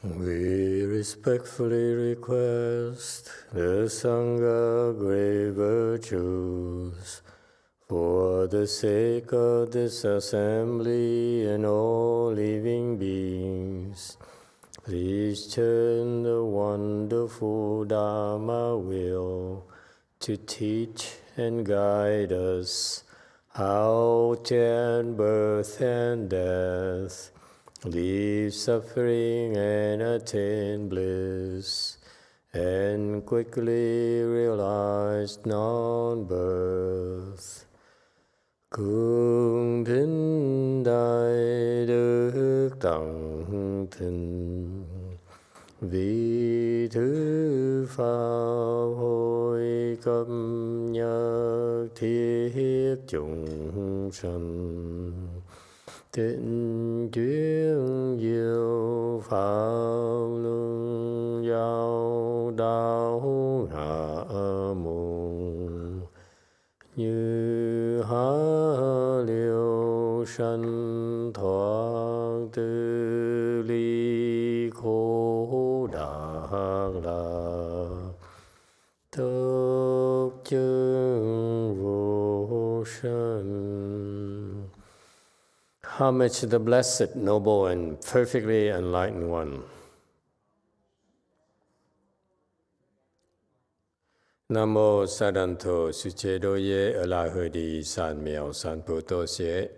We respectfully request the Sangha great virtues for the sake of this assembly and all living beings. Please turn the wonderful Dharma wheel to teach and guide us how to end birth and death, leave suffering and attain bliss, and quickly realize non-birth. Cung thính đại đức tặng thịnh, vị thứ pháp hội cấp nhất thiết chúng sanh, tịnh chuyên diệu pháp luân giao đạo hạ môn, như há liêu sanh thoát tư ly khổ đạc lạc, tốc chứng vô sanh. Homage to the Blessed, Noble, and Perfectly Enlightened One. Nam mô Sa Đàn Thổ Sư Chế Đô Yê Ở La Hơi Đi San Miao San Bồ Tô Xế.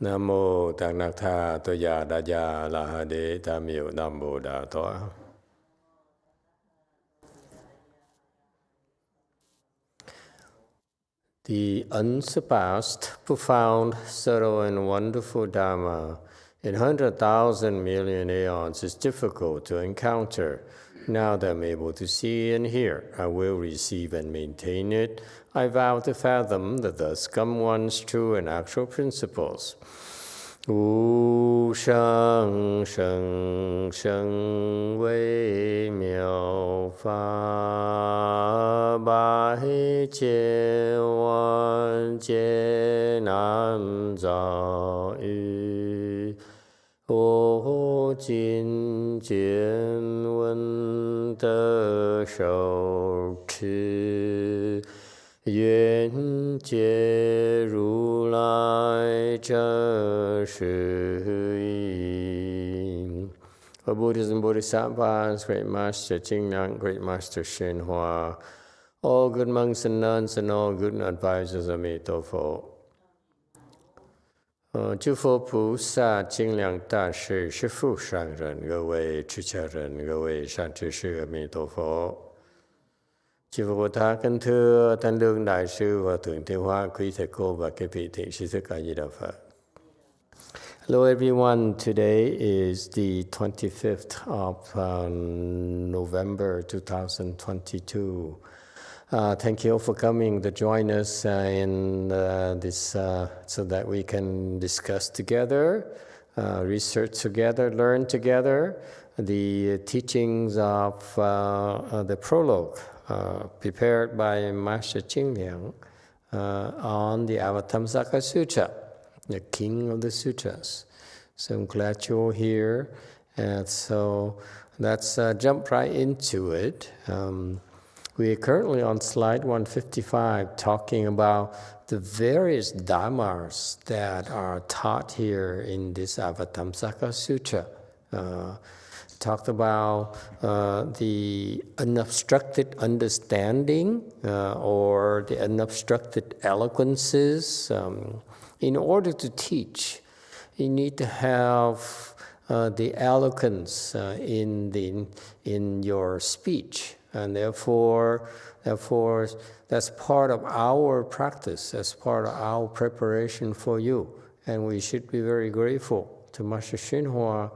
Nam mô Tạc Nạc Tha Tô Già Đà Già La Hà Đế Tam Miệu Nam Bồ Đà Tọa. The unsurpassed, profound, subtle, and wonderful Dharma in 100,000 million aeons is difficult to encounter. Now that I'm able to see and hear, I will receive and maintain it. I vow to fathom the thus come one's true and actual principles. Wu sheng sheng sheng wei miao fa bai jie wan jie nan zao yu wo jin jian wen de shou chi Yuan Jie Ru Lai Zhe Shi Yi. For Buddhas and Bodhisattvas, Great Master Jingnan, Great Master YongHua, all good monks and nuns, and all good advisors of Emitofuo. 诸佛菩萨、精良大士、师父上人、各位出家人、各位善知识、阿弥陀佛。Chư Phật Bồ Tát kính thưa Thanh Lương Đại sư và Thượng Thiên Hoa, quý thầy cô và các vị thiện sư thích ca Di Đà Phật. Hello everyone, today is the 25th of November 2022. Thank you all for coming to join us in this so that we can discuss together, research together, learn together the teachings of the Prologue prepared by Master Qingliang on the Avatamsaka Sutra, the king of the sutras. So I'm glad you're all here. And so let's jump right into it. We are currently on slide 155 talking about the various dharmas that are taught here in this Avatamsaka Sutra. Talked about the unobstructed understanding or the unobstructed eloquences. In order to teach, you need to have the eloquence in your speech, and therefore that's part of our practice, that's part of our preparation for you, and we should be very grateful to Master YongHua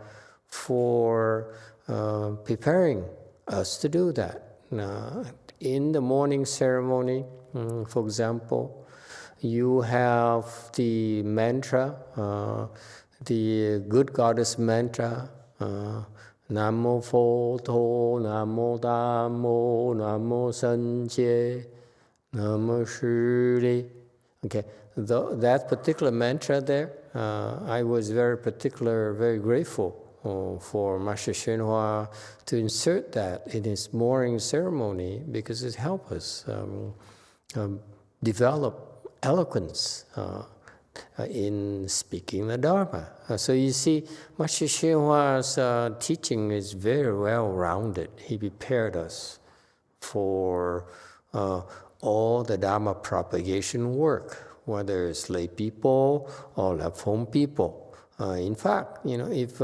for preparing us to do that. In the morning ceremony, for example, you have the mantra, the good goddess mantra, Namo Pho Tho, Namo Dhammo, Namo Sanje, Namo Shri Okay, that particular mantra there, I was very particular, very grateful for Master YongHua to insert that in his morning ceremony because it helps us develop eloquence in speaking the Dharma. So you see, Master YongHua's teaching is very well-rounded. He prepared us for all the Dharma propagation work, whether it's lay people or left-home people. In fact, if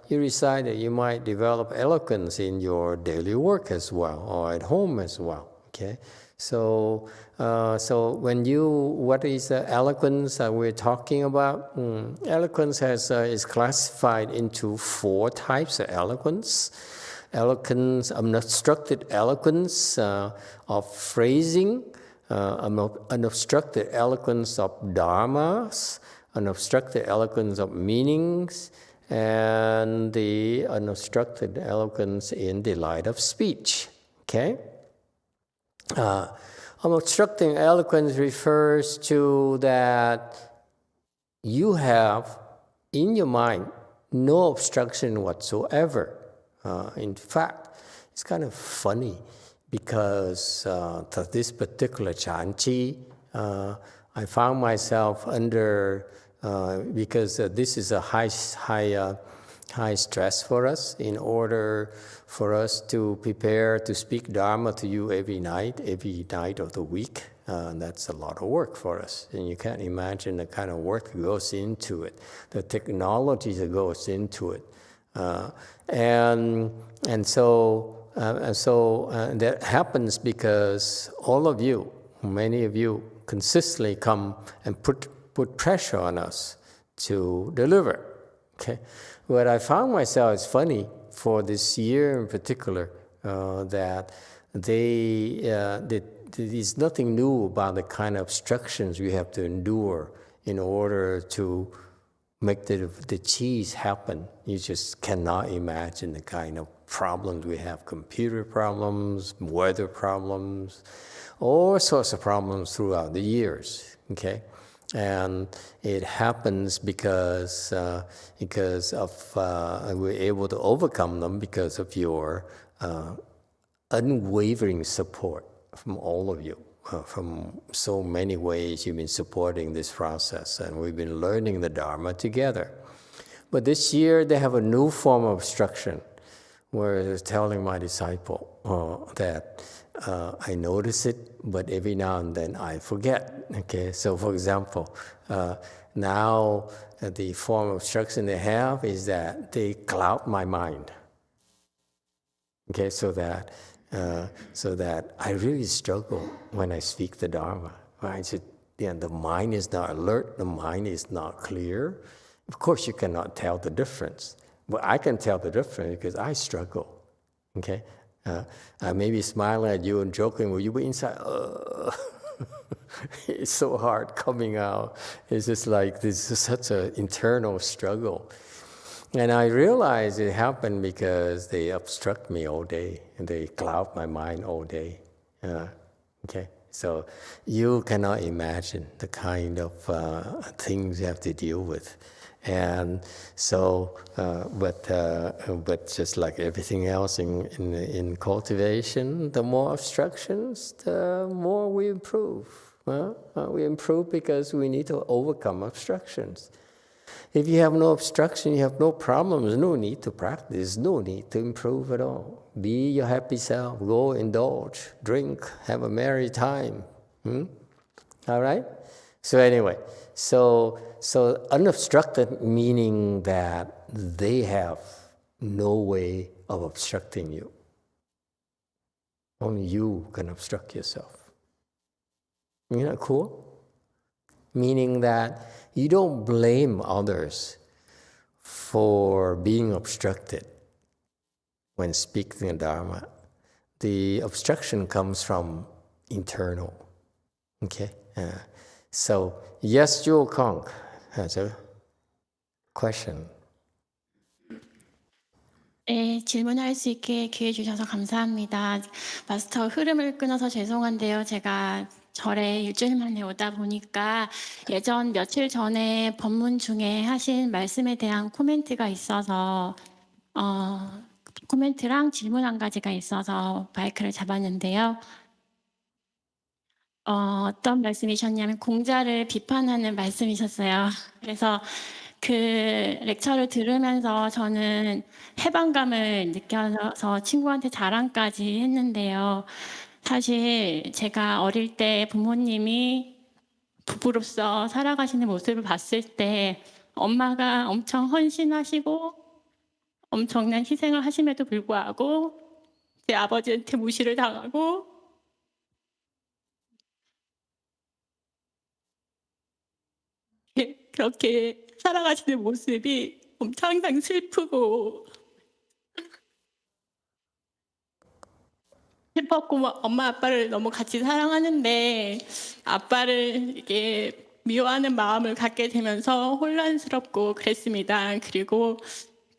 you decide that you might develop eloquence in your daily work as well, or at home as well, okay? So what is eloquence we're talking about? Eloquence is classified into 4 types of eloquence. Eloquence, unobstructed eloquence of phrasing, unobstructed eloquence of dharmas, unobstructed eloquence of meanings, and the unobstructed eloquence in the light of speech. Okay? Unobstructed eloquence refers to that you have in your mind no obstruction whatsoever. In fact, it's kind of funny because to this particular chanchi, I found myself under, because this is a high stress for us in order for us to prepare to speak Dharma to you every night of the week. That's a lot of work for us. And you can't imagine the kind of work that goes into it, the technology that goes into it. And so that happens because all of you, many of you, consistently come and put pressure on us to deliver. Okay, what I found myself is funny for this year in particular that there's nothing new about the kind of obstructions we have to endure in order to make the cheese happen. You just cannot imagine the kind of problems we have, computer problems, weather problems, all sorts of problems throughout the years, okay? And it happens because we're able to overcome them because of your unwavering support from all of you. From so many ways you've been supporting this process, and we've been learning the Dharma together. But this year they have a new form of obstruction, where I was telling my disciple that I notice it, but every now and then I forget. Okay, so for example, now the form of obstruction they have is that they cloud my mind. Okay, so that I really struggle when I speak the Dharma. I said, the mind is not alert, the mind is not clear. Of course, you cannot tell the difference, but I can tell the difference because I struggle. Okay, I may be smiling at you and joking with you, but inside, it's so hard coming out. It's just like this is such an internal struggle. And I realized it happened because they obstruct me all day and they cloud my mind all day. Okay, so you cannot imagine the kind of things you have to deal with. And so, but just like everything else in cultivation, the more obstructions, the more we improve. We improve because we need to overcome obstructions. If you have no obstruction, you have no problems, no need to practice, no need to improve at all. Be your happy self, go indulge, drink, have a merry time. All right? So anyway, so unobstructed meaning that they have no way of obstructing you. Only you can obstruct yourself. Isn't that cool? Meaning that you don't blame others for being obstructed when speaking the Dharma. The obstruction comes from internal. Okay? So, yes, Joe Kong has a question. 네, 질문할 수 있게 기회 주셔서 감사합니다. 마스터 흐름을 끊어서 죄송한데요. 제가 절에 일주일 만에 오다 보니까 예전 며칠 전에 법문 중에 하신 말씀에 대한 코멘트가 있어서 코멘트랑 질문 한 가지가 있어서 마이크를 잡았는데요. 어떤 말씀이셨냐면 공자를 비판하는 말씀이셨어요. 그래서 그 렉처를 들으면서 저는 해방감을 느껴서 친구한테 자랑까지 했는데요. 사실 제가 어릴 때 부모님이 부부로서 살아가시는 모습을 봤을 때 엄마가 엄청 헌신하시고 엄청난 희생을 하심에도 불구하고 제 아버지한테 무시를 당하고 그렇게 살아가시는 모습이 엄청 항상 슬프고 슬펐고 엄마 아빠를 너무 같이 사랑하는데 아빠를 이게 미워하는 마음을 갖게 되면서 혼란스럽고 그랬습니다. 그리고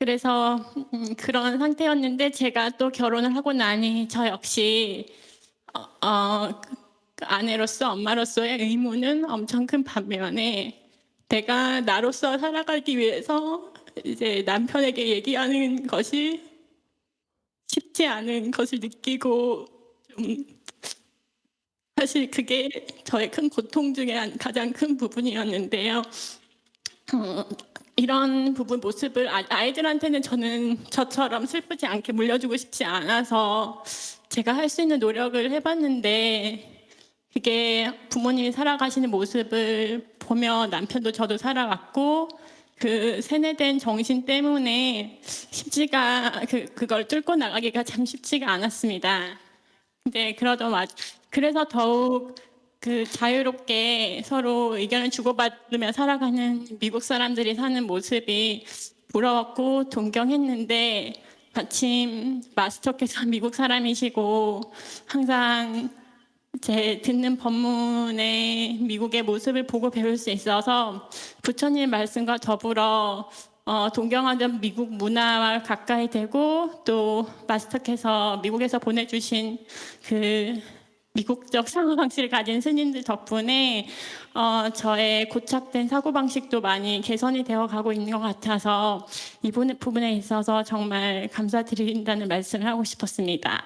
그래서 그런 상태였는데 제가 또 결혼을 하고 나니 저 역시 그 아내로서 엄마로서의 의무는 엄청 큰 반면에 내가 나로서 살아가기 위해서 이제 남편에게 얘기하는 것이 쉽지 않은 것을 느끼고 사실 그게 저의 큰 고통 중에 가장 큰 부분이었는데요. 이런 부분 모습을 아이들한테는 저는 저처럼 슬프지 않게 물려주고 싶지 않아서 제가 할 수 있는 노력을 해봤는데 그게 부모님이 살아가시는 모습을 보며 남편도 저도 살아왔고 그 세뇌된 정신 때문에 쉽지가 그걸 뚫고 나가기가 참 쉽지가 않았습니다. 근데 그래서 더욱 그 자유롭게 서로 의견을 주고받으며 살아가는 미국 사람들이 사는 모습이 부러웠고 동경했는데 마침 마스터께서 미국 사람이시고 항상 제 듣는 법문의 미국의 모습을 보고 배울 수 있어서 부처님 말씀과 더불어 동경하던 미국 문화와 가까이 되고 또 마스터께서 미국에서 보내주신 그 미국적 사고방식을 가진 스님들 덕분에 저의 고착된 사고방식도 많이 개선이 되어 가고 있는 것 같아서 이 부분에 있어서 정말 감사드린다는 말씀을 하고 싶었습니다.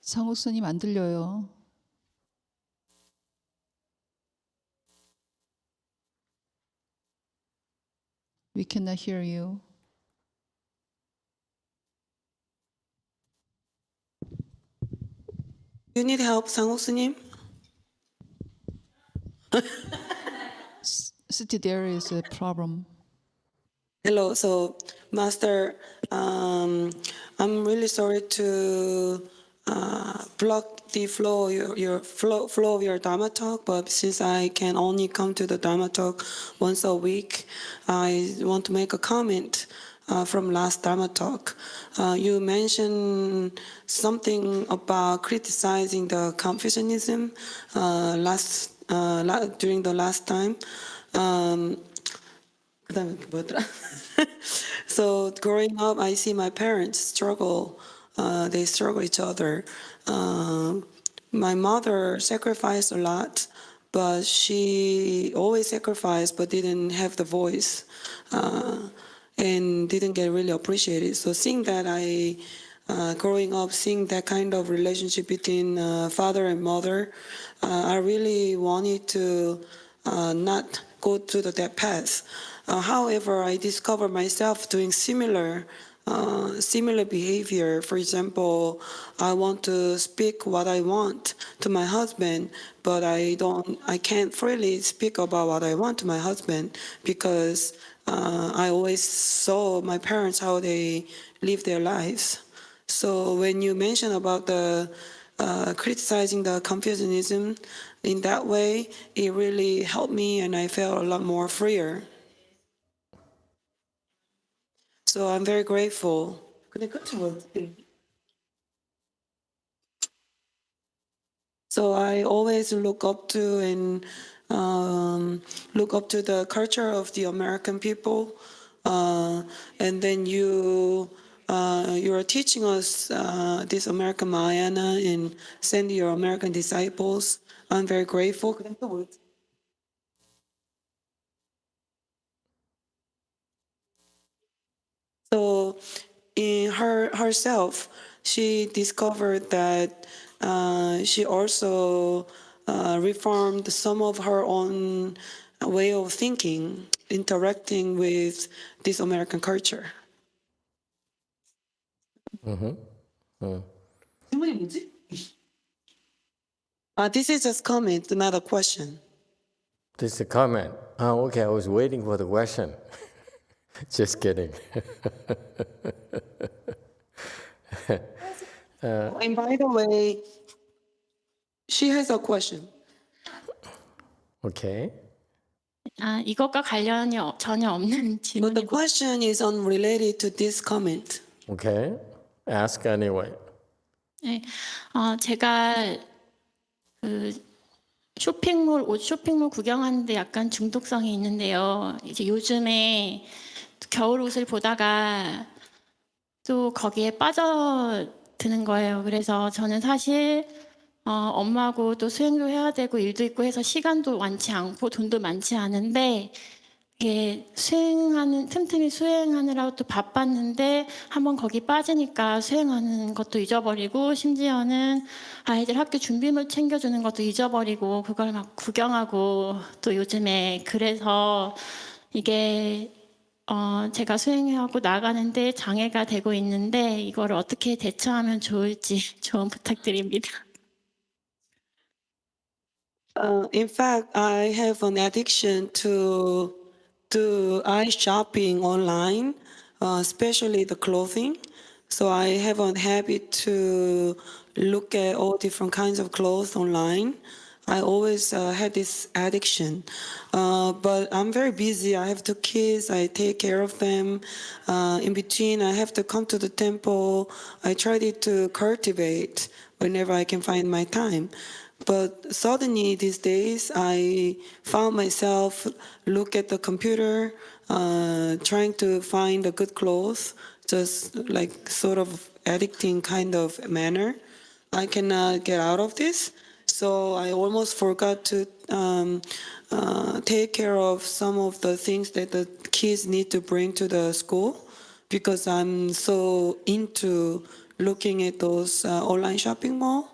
상옥스님 안 들려요. We cannot hear you. You need help, 상옥스님? Still there is a problem. Hello, so Master, I'm really sorry to block the flow, your flow of your Dharma talk, but since I can only come to the Dharma talk once a week, I want to make a comment from last Dharma talk. You mentioned something about criticizing the Confucianism during the last time. 그다음에 뭐였더라? So growing up, I see my parents struggle. They struggle each other. My mother sacrificed a lot, but she always sacrificed, but didn't have the voice, and didn't get really appreciated. So seeing that, growing up, seeing that kind of relationship between father and mother, I really wanted to not go to that path. However, I discovered myself doing similar behavior. For example, I want to speak what I want to my husband, but I can't freely speak about what I want to my husband because I always saw my parents how they live their lives. So when you mention about the criticizing the Confucianism in that way, it really helped me and I felt a lot more freer. So I'm very grateful. So I always look up to the culture of the American people. and then you are teaching us this American Mahayana and send your American disciples. I'm very grateful. So in herself, she discovered that she also reformed some of her own way of thinking, interacting with this American culture. This is just comment, not a question. This is a comment. Oh, okay, I was waiting for the question. Just kidding. And by the way, she has a question. Okay. 이것과 관련이 전혀 없는 But the 질문이고 question is unrelated to this comment. Okay. Ask anyway. 네, 제가 옷 쇼핑몰 구경하는데 약간 중독성이 있는데요. 이제 요즘에 겨울 옷을 보다가 또 거기에 빠져드는 거예요. 그래서 저는 사실 엄마하고 또 수행도 해야 되고 일도 있고 해서 시간도 많지 않고 돈도 많지 않은데 이게 틈틈이 수행하느라고 또 바빴는데 한번 거기 빠지니까 수행하는 것도 잊어버리고 심지어는 아이들 학교 준비물 챙겨주는 것도 잊어버리고 그걸 막 구경하고 또 요즘에 그래서 이게 제가 수행하고 나가는데 장애가 되고 있는데 이걸 어떻게 대처하면 좋을지 조언 부탁드립니다. In fact, I have an addiction to eye shopping online, especially the clothing. So I have a habit to look at all different kinds of clothes online. I always had this addiction, but I'm very busy. I have 2 kids. I take care of them. In between, I have to come to the temple. I try to cultivate whenever I can find my time. But suddenly these days, I found myself look at the computer, trying to find a good clothes, just like sort of addicting kind of manner. I cannot get out of this. So I almost forgot to take care of some of the things that the kids need to bring to the school because I'm so into looking at those online shopping mall.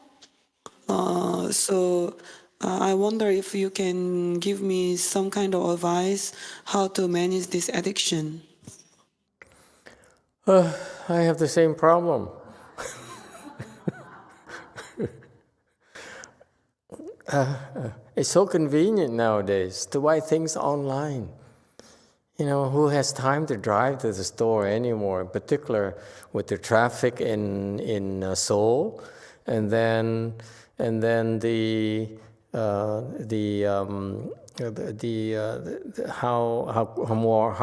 So I wonder if you can give me some kind of advice how to manage this addiction. I have the same problem. It's so convenient nowadays to buy things online. You know, who has time to drive to the store anymore, in particular with the traffic in Seoul, and then how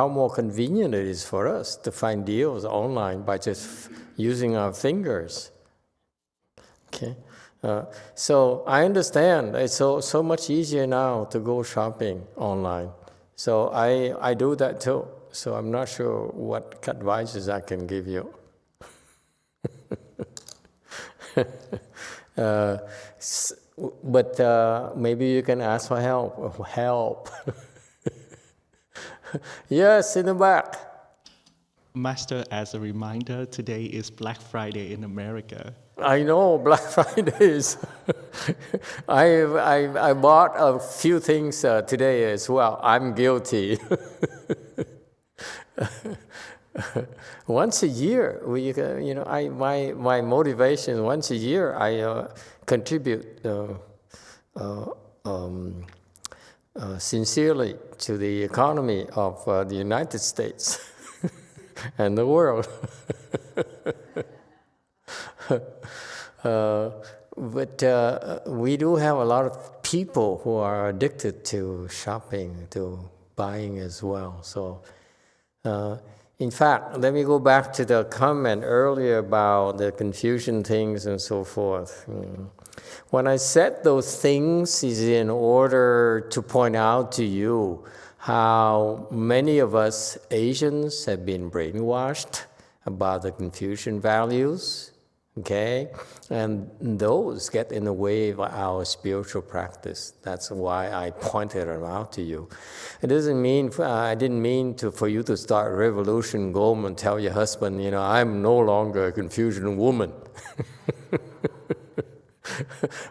more convenient it is for us to find deals online by just using our fingers. Okay. So I understand it's so much easier now to go shopping online. So I do that too. So I'm not sure what advices I can give you. But maybe you can ask for help. Help. Yes, in the back. Master, as a reminder, today is Black Friday in America. I know, Black Fridays. I bought a few things today as well. I'm guilty. Once a year, my motivation. Once a year, I contribute sincerely to the economy of the United States and the world. But we do have a lot of people who are addicted to shopping, to buying as well. So, in fact, let me go back to the comment earlier about the Confucian things and so forth. When I said those things is in order to point out to you how many of us Asians have been brainwashed about the Confucian values, okay? And those get in the way of our spiritual practice. That's why I pointed them out to you. It doesn't mean, I didn't mean for you to start a revolution, go home and tell your husband, I'm no longer a Confucian woman.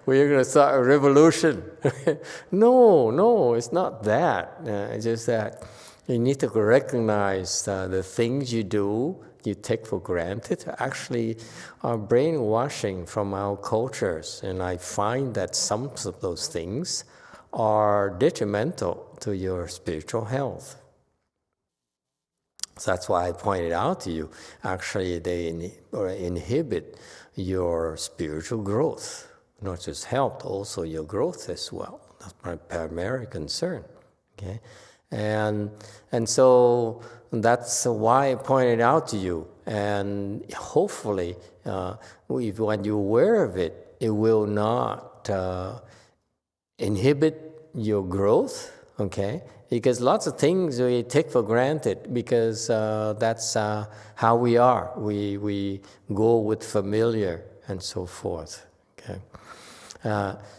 We're going to start a revolution. No, it's not that. It's just that you need to recognize the things you do, you take for granted, actually are brainwashing from our cultures. And I find that some of those things are detrimental to your spiritual health. So that's why I pointed out to you, actually they inhibit your spiritual growth, not just health, also your growth as well. That's my primary concern, okay? And so that's why I pointed out to you. And hopefully, when you're aware of it, it will not inhibit your growth, okay? Because lots of things we take for granted because that's how we are. We go with familiar and so forth, okay?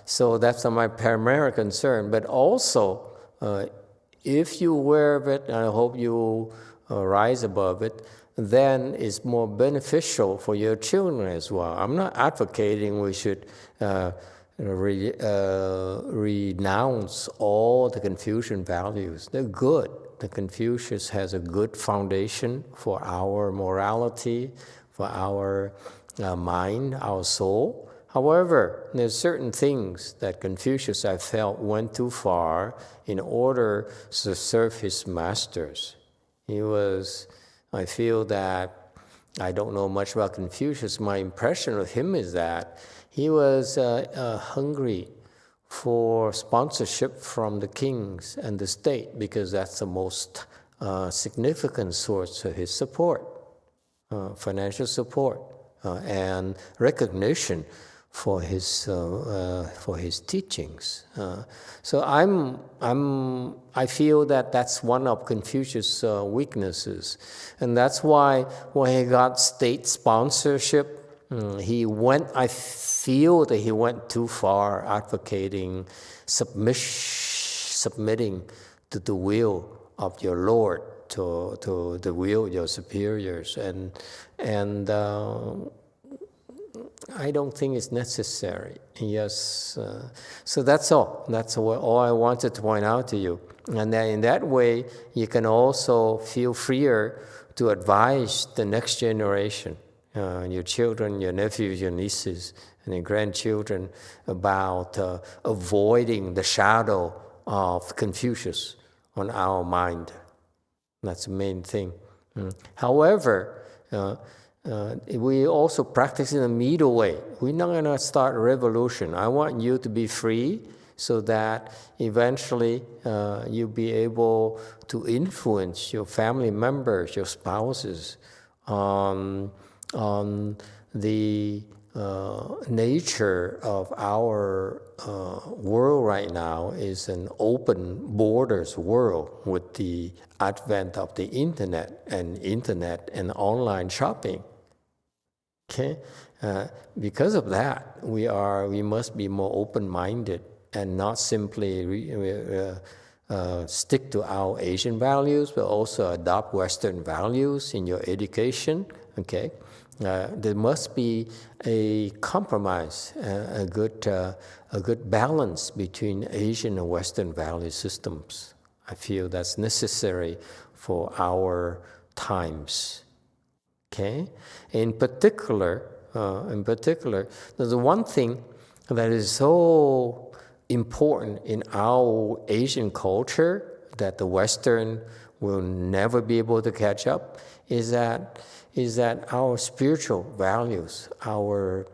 So that's my primary concern. But also, if you're aware of it, and I hope you rise above it, then it's more beneficial for your children as well. I'm not advocating we should renounce all the Confucian values. They're good. The Confucius has a good foundation for our morality, for our mind, our soul. However, there's certain things that Confucius, I felt, went too far in order to serve his masters. I feel that, I don't know much about Confucius, my impression of him is that he was hungry for sponsorship from the kings and the state because that's the most significant source of his support, financial support, and recognition for his teachings. So I feel that that's one of Confucius' weaknesses, and that's why when he got state sponsorship, I feel that he went too far advocating submitting to the will of your Lord, to the will of your superiors, and I don't think it's necessary. Yes, so that's all. That's all I wanted to point out to you. And then in that way, you can also feel freer to advise the next generation, your children, your nephews, your nieces, and your grandchildren about avoiding the shadow of Confucius on our mind. That's the main thing. However, we also practice in a middle way. We're not going to start a revolution. I want you to be free so that eventually you'll be able to influence your family members, your spouses, on the nature of our world right now is an open borders world with the advent of the internet and online shopping. Okay, because of that, we must be more open-minded and not simply stick to our Asian values, but also adopt Western values in your education. Okay, there must be a compromise, a good balance between Asian and Western value systems. I feel that's necessary for our times. Okay, in particular, there's one thing that is so important in our Asian culture that the Western will never be able to catch up. Is that our spiritual values, the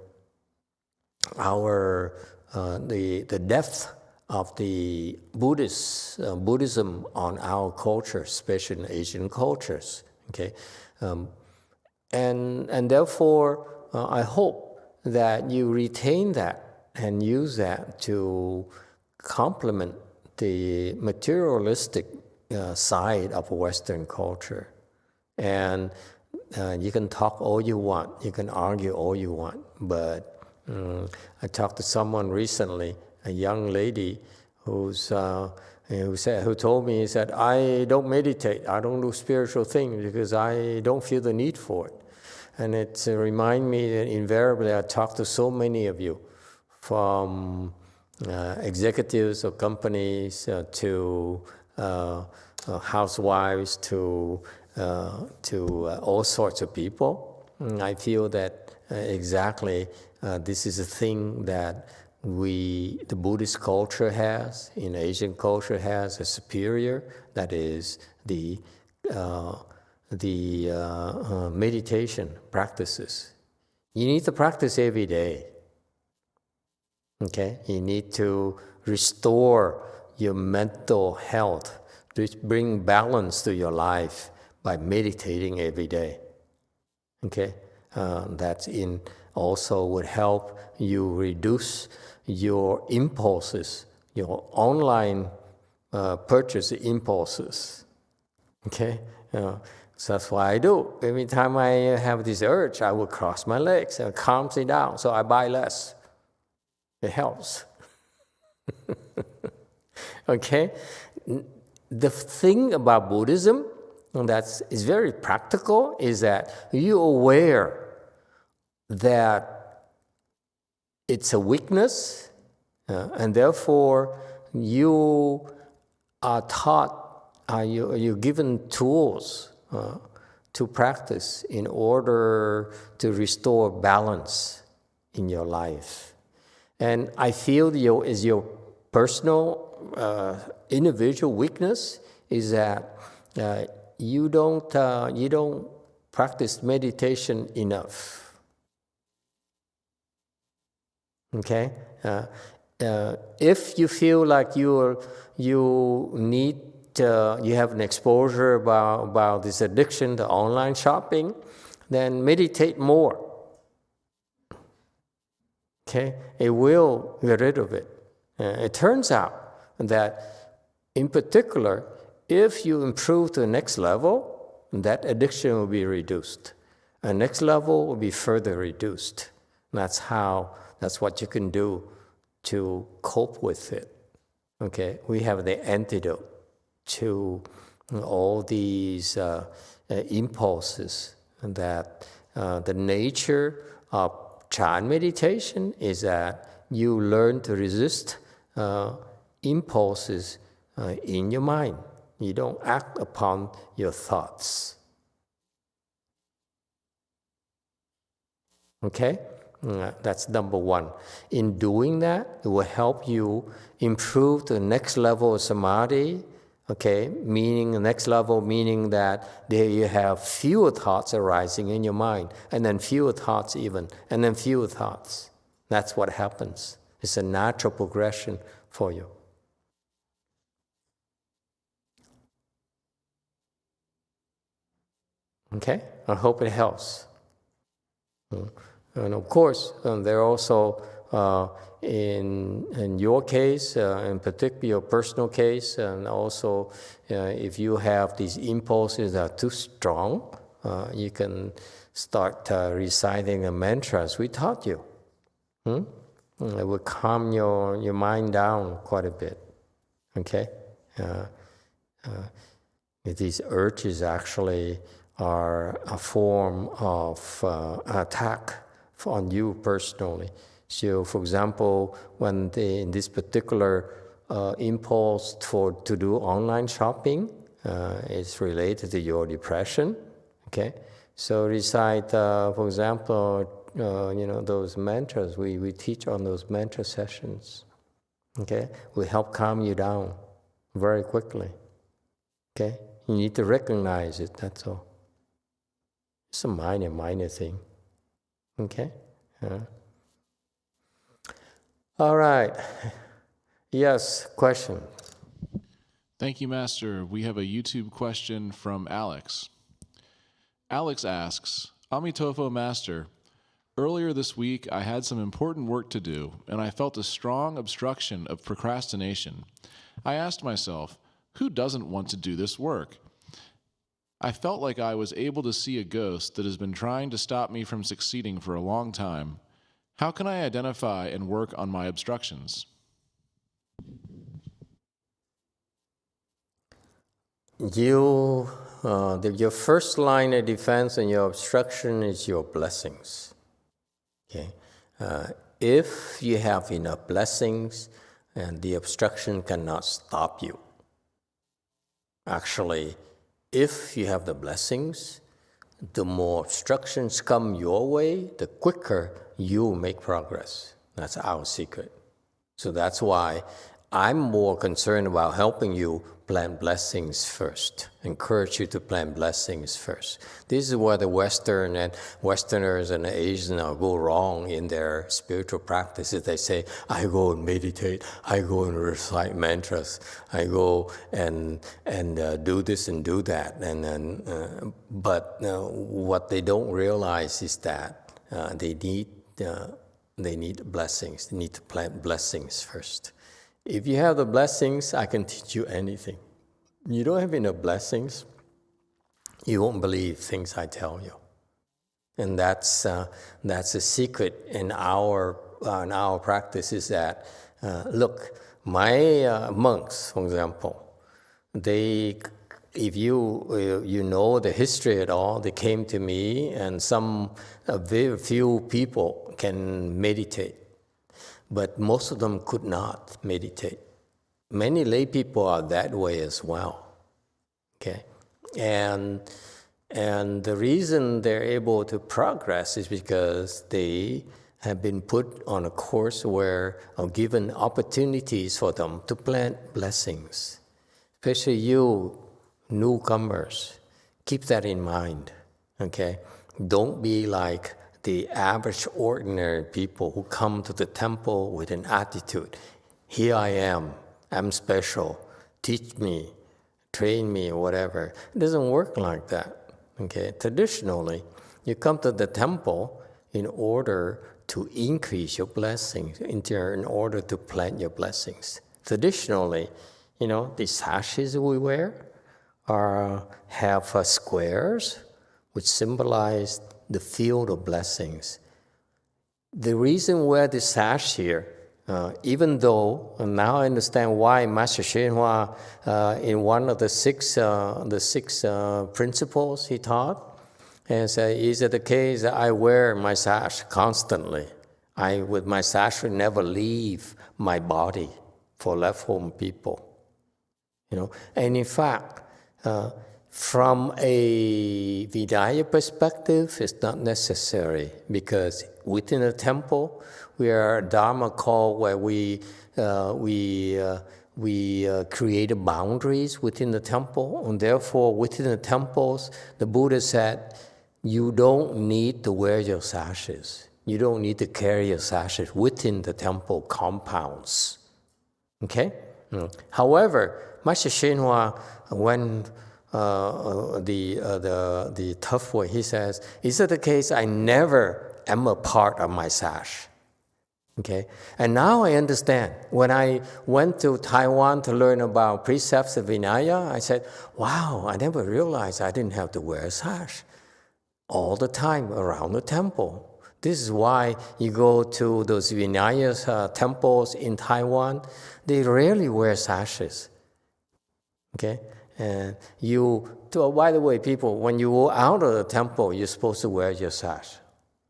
depth of the Buddhism on our culture, especially in Asian cultures. Okay. And therefore, I hope that you retain that and use that to complement the materialistic side of Western culture. And you can talk all you want, you can argue all you want, but I talked to someone recently, a young lady who told me, he said, I don't meditate, I don't do spiritual things because I don't feel the need for it. And it reminds me that invariably I talk to so many of you, from executives of companies to housewives to all sorts of people. I feel that exactly this is a thing that the Buddhist culture has, in Asian culture has, a superior, that is the meditation practices. You need to practice every day. Okay? You need to restore your mental health, to bring balance to your life by meditating every day. Okay? That's also would help you reduce your impulses, your online purchase impulses. Okay? So that's what I do. Every time I have this urge, I will cross my legs and calms me down, so I buy less. It helps. Okay? The thing about Buddhism that is very practical is that you're aware that it's a weakness, and therefore you are taught, you're given tools to practice in order to restore balance in your life. And I feel your personal, individual weakness is that you don't practice meditation enough. Okay, if you feel like you have an exposure about this addiction to online shopping, then meditate more. Okay, it will get rid of it. It turns out that, in particular, if you improve to the next level, that addiction will be reduced. The next level will be further reduced. That's what you can do to cope with it. Okay, we have the antidote to all these impulses. That the nature of Chan meditation is that you learn to resist impulses in your mind. You don't act upon your thoughts. Okay? That's number one. In doing that, it will help you improve to the next level of samadhi. Okay? Meaning the next level, meaning that there you have fewer thoughts arising in your mind, and then fewer thoughts even, and then fewer thoughts. That's what happens. It's a natural progression for you. Okay? I hope it helps. And of course, there are also, in your case, in particular your personal case, and also if you have these impulses that are too strong, you can start reciting the mantras we taught you. It will calm your mind down quite a bit. Okay? These urges actually are a form of attack on you personally. So, for example, when in this particular impulse to do online shopping is related to your depression, okay? So recite, for example, those mantras we teach on those mantra sessions, okay? Will help calm you down very quickly, okay? You need to recognize it, that's all. It's a minor thing. Okay? All right. Yes, question. Thank you, Master. We have a YouTube question from Alex. Alex asks, Amitofuo Master, earlier this week I had some important work to do, and I felt a strong obstruction of procrastination. I asked myself, Who doesn't want to do this work? I felt like I was able to see a ghost that has been trying to stop me from succeeding for a long time. How can I identify and work on my obstructions? Your first line of defense and your obstruction is your blessings. Okay, if you have enough blessings, and the obstruction cannot stop you. Actually, if you have the blessings, the more obstructions come your way, the quicker you make progress. That's our secret. So that's why I'm more concerned about helping you plant blessings first, encourage you to plant blessings first. This is where the Westerners and Asians go wrong in their spiritual practices. They say, I go and meditate, I go and recite mantras, I go and do this and do that. But what they don't realize is that they need blessings. They need to plant blessings first. If you have the blessings, I can teach you anything. You don't have enough blessings, you won't believe things I tell you. And that's a secret in our practice is that, look, my monks, for example, if you know the history at all, they came to me, and very few people can meditate. But most of them could not meditate. Many lay people are that way as well. Okay, and the reason they're able to progress is because they have been put on a course where are given opportunities for them to plant blessings. Especially you newcomers, keep that in mind. Okay, don't be like the average, ordinary people who come to the temple with an attitude. Here I am, I'm special, teach me, train me, or whatever. It doesn't work like that. Okay? Traditionally, you come to the temple in order to increase your blessings, in order to plant your blessings. Traditionally, the sashes we wear have squares which symbolize the field of blessings. The reason we wear the sash here, even though now I understand why Master YongHua, in one of the six principles he taught, and said, is it the case that I wear my sash constantly? With my sash, would never leave my body for left home people. And in fact, from a Vinaya perspective, it's not necessary, because within a temple, we are a Dharma call where we create boundaries within the temple, and therefore within the temples, the Buddha said, you don't need to wear your sashes. You don't need to carry your sashes within the temple compounds. Okay? However, Master YongHua, when the tough way, he says, is it the case I never am a part of my sash? Okay, and now I understand. When I went to Taiwan to learn about precepts of Vinaya, I said, wow, I never realized I didn't have to wear a sash all the time around the temple. This is why you go to those Vinaya temples in Taiwan, they rarely wear sashes. Okay? And by the way, people, when you go out of the temple, you're supposed to wear your sash,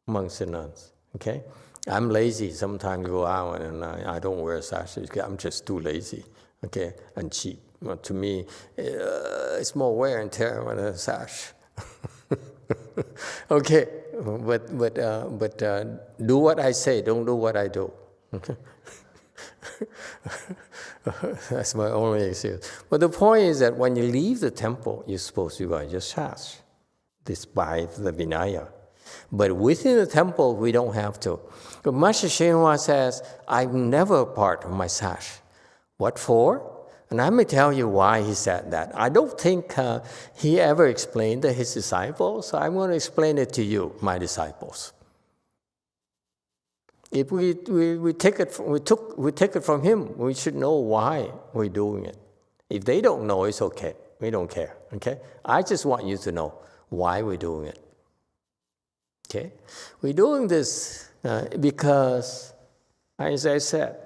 monks and nuns. Okay? I'm lazy. Sometimes go out and I don't wear sashes. I'm just too lazy. Okay? And cheap. Well, to me, it's more wear and tear than a sash. Okay, but do what I say. Don't do what I do. Okay. That's my only excuse. But the point is that when you leave the temple, you're supposed to wear your sash, despite the Vinaya. But within the temple, we don't have to. But Master YongHua says, I'm never a part of my sash. What for? And I may tell you why he said that. I don't think he ever explained to his disciples, so I'm going to explain it to you, my disciples. If we take it from him, we should know why we're doing it. If they don't know, it's okay. We don't care, okay? I just want you to know why we're doing it, okay? We're doing this because, as I said,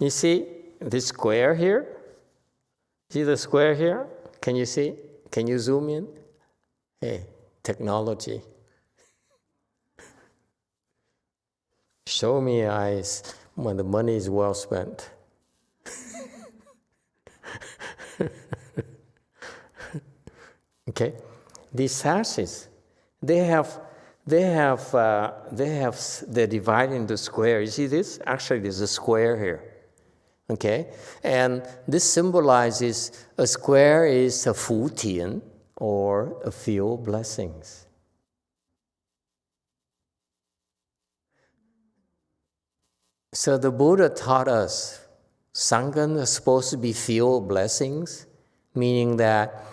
you see this square here? See the square here? Can you see? Can you zoom in? Hey, technology. Show me eyes when the money is well spent. Okay, these sashes, they're divided into square. You see this? Actually, there's a square here. Okay, and this symbolizes a square is a fu tian, or a few blessings. So the Buddha taught us Sangha is supposed to be few blessings, meaning that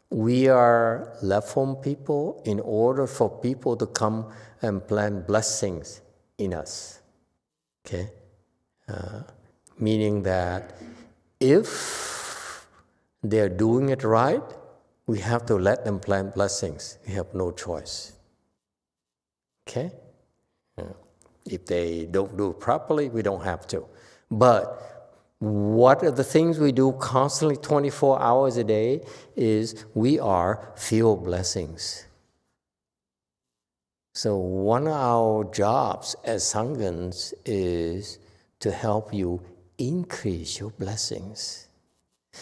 we are left home people in order for people to come and plant blessings in us. Okay? Meaning that if they're doing it right, we have to let them plant blessings. We have no choice. Okay? If they don't do it properly, we don't have to. But what are the things we do constantly 24 hours a day is we are few blessings. So one of our jobs as Sanghas is to help you increase your blessings.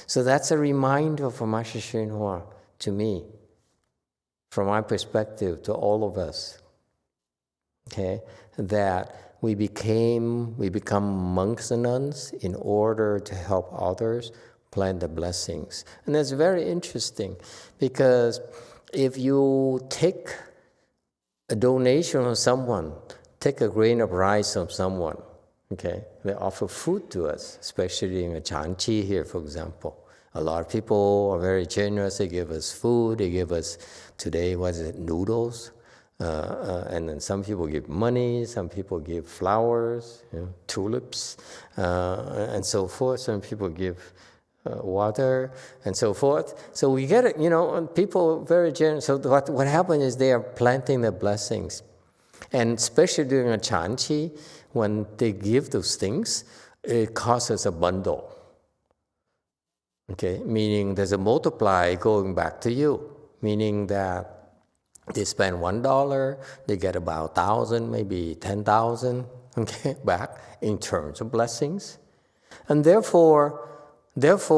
So that's a reminder from Master YongHua to me, from my perspective to all of us, okay, that we become monks and nuns in order to help others plant the blessings. And that's very interesting, because if you take a donation from someone, take a grain of rice from someone, okay, they offer food to us, especially in a chanchi here, for example. A lot of people are very generous. They give us food. They give us, today, noodles. And then some people give money, some people give flowers, tulips, and so forth. Some people give water, and so forth. So we get it, and people are very generous. So what happens is they are planting the blessings. And especially during a chanchi, when they give those things, it costs us a bundle. Okay, meaning there's a multiply going back to you, meaning that they spend $1, they get about 1,000, maybe 10,000, okay, back in terms of blessings. And therefore, that's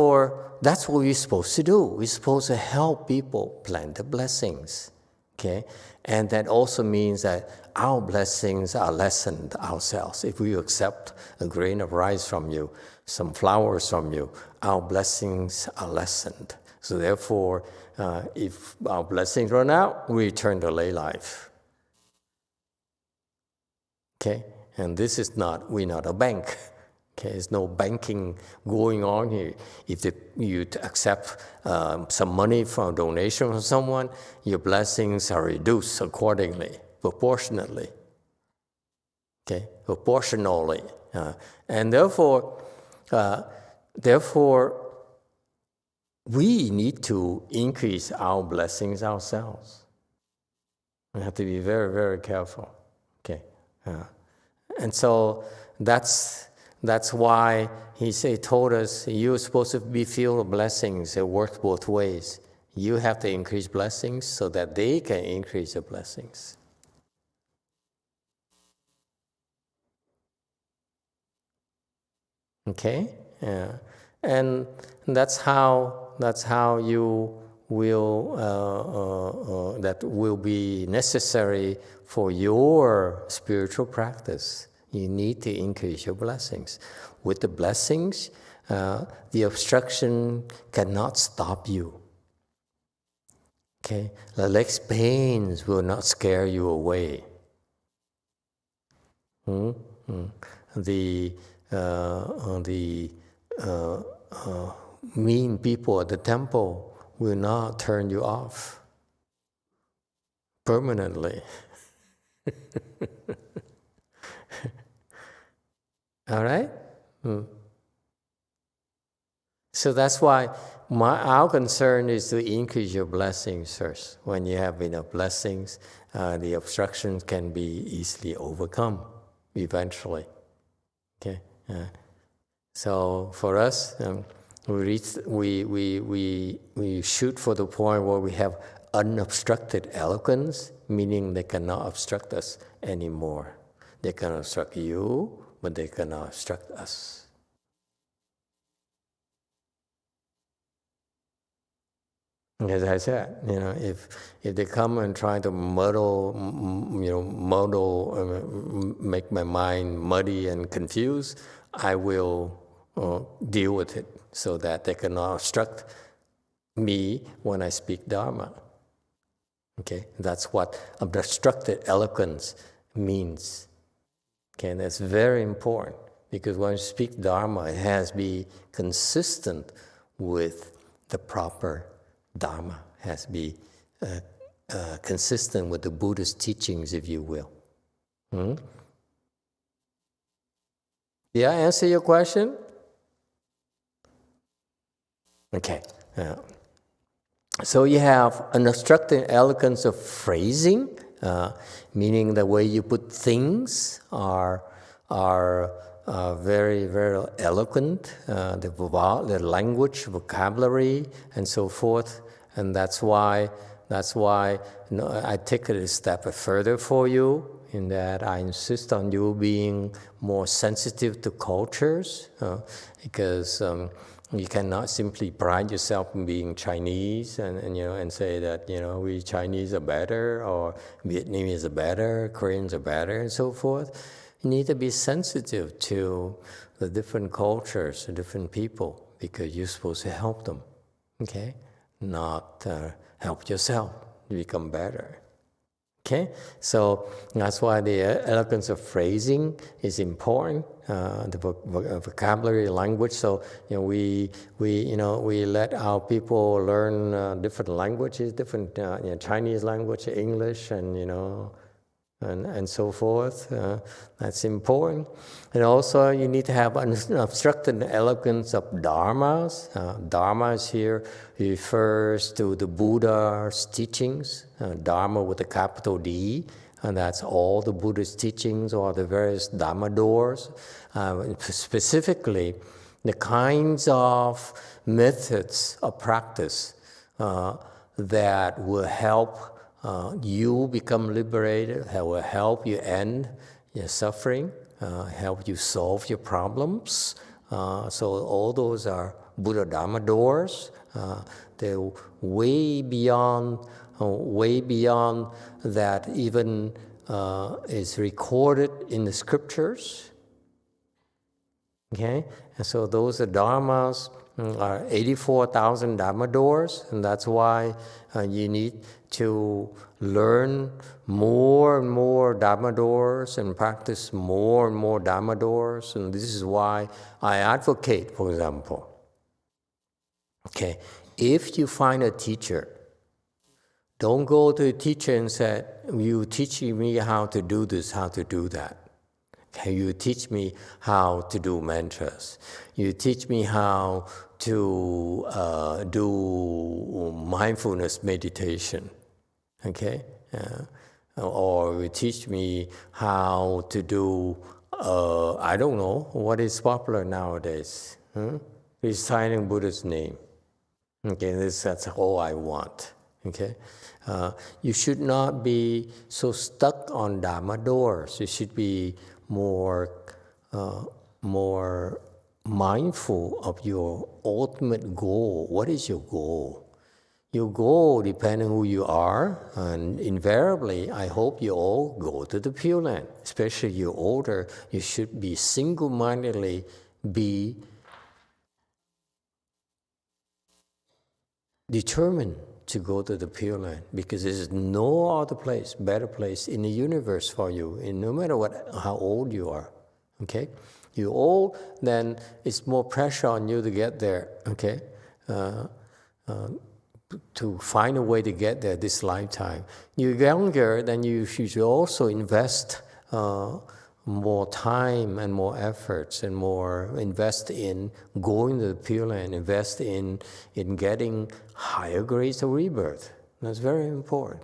what we're supposed to do. We're supposed to help people plant the blessings, okay? And that also means that our blessings are lessened ourselves. If we accept a grain of rice from you, some flowers from you, our blessings are lessened. So therefore, if our blessings run out, we return to lay life. Okay? And this is we're not a bank. Okay? There's no banking going on here. If you accept some money from a donation from someone, your blessings are reduced accordingly, proportionately. Okay? Proportionally. And therefore, we need to increase our blessings ourselves. We have to be very, very careful. Okay, and so that's why he told us you're supposed to be filled with blessings. It works both ways. You have to increase blessings so that they can increase the blessings. Okay, and that's how you will that will be necessary for your spiritual practice. You need to increase your blessings. With the blessings, the obstruction cannot stop you. Okay, the legs pains will not scare you away. The mean people at the temple will not turn you off permanently. All right? So that's why our concern is to increase your blessings first. When you have enough blessings, the obstructions can be easily overcome eventually. Okay. So for us, we shoot for the point where we have unobstructed eloquence, meaning they cannot obstruct us anymore. They can obstruct you, but they cannot obstruct us. As I said, if they come and try to make my mind muddy and confused, I will deal with it so that they cannot obstruct me when I speak Dharma. Okay, that's what unobstructed eloquence means. Okay, and that's very important because when you speak Dharma, it has to be consistent with the proper Dharma, has to be consistent with the Buddhist teachings, if you will. Did I answer your question? Okay. So you have unobstructed eloquence of phrasing, meaning the way you put things are very, very eloquent, the language, vocabulary, and so forth. And that's why I take it a step further for you, in that I insist on you being more sensitive to cultures, because you cannot simply pride yourself in being Chinese and say that we Chinese are better, or Vietnamese are better, Koreans are better, and so forth. You need to be sensitive to the different cultures, the different people, because you're supposed to help them, okay? Not help yourself to become better, okay? So that's why the eloquence of phrasing is important, the vocabulary, language. So we let our people learn different languages, different Chinese language, English, and so forth. That's important. And also you need to have unobstructed eloquence of dharmas. Dharmas here refers to the Buddha's teachings, Dharma with a capital D, and that's all the Buddha's teachings or the various Dharma doors. Specifically, the kinds of methods of practice that will help you become liberated, will help you end your suffering, help you solve your problems. So all those are Buddha Dharma doors. They're way beyond that even is recorded in the scriptures. Okay, and so those are dharmas. Are 84,000 Dharma doors, and that's why you need to learn more and more Dharma doors and practice more and more Dharma doors. And this is why I advocate, for example, okay, if you find a teacher, don't go to a teacher and say, you teaching me how to do this, how to do that. Okay, you teach me how to do mantras. You teach me how to do mindfulness meditation. Okay? Or you teach me how to do, I don't know, what is popular nowadays? Reciting Buddha's name. Okay, that's all I want. Okay? You should not be so stuck on Dharma doors. You should be more mindful of your ultimate goal. What is your goal? Your goal, depending on who you are, and invariably, I hope you all go to the Pure Land. Especially you're older, you should be single-mindedly be determined to go to the Pure Land, because there is no other place, better place in the universe for you, and no matter how old you are, okay? You're old, then it's more pressure on you to get there, okay? To find a way to get there this lifetime. You're younger, then you should also invest more time and more efforts and more invest in going to the Pure Land, invest in getting higher grades of rebirth. That's very important.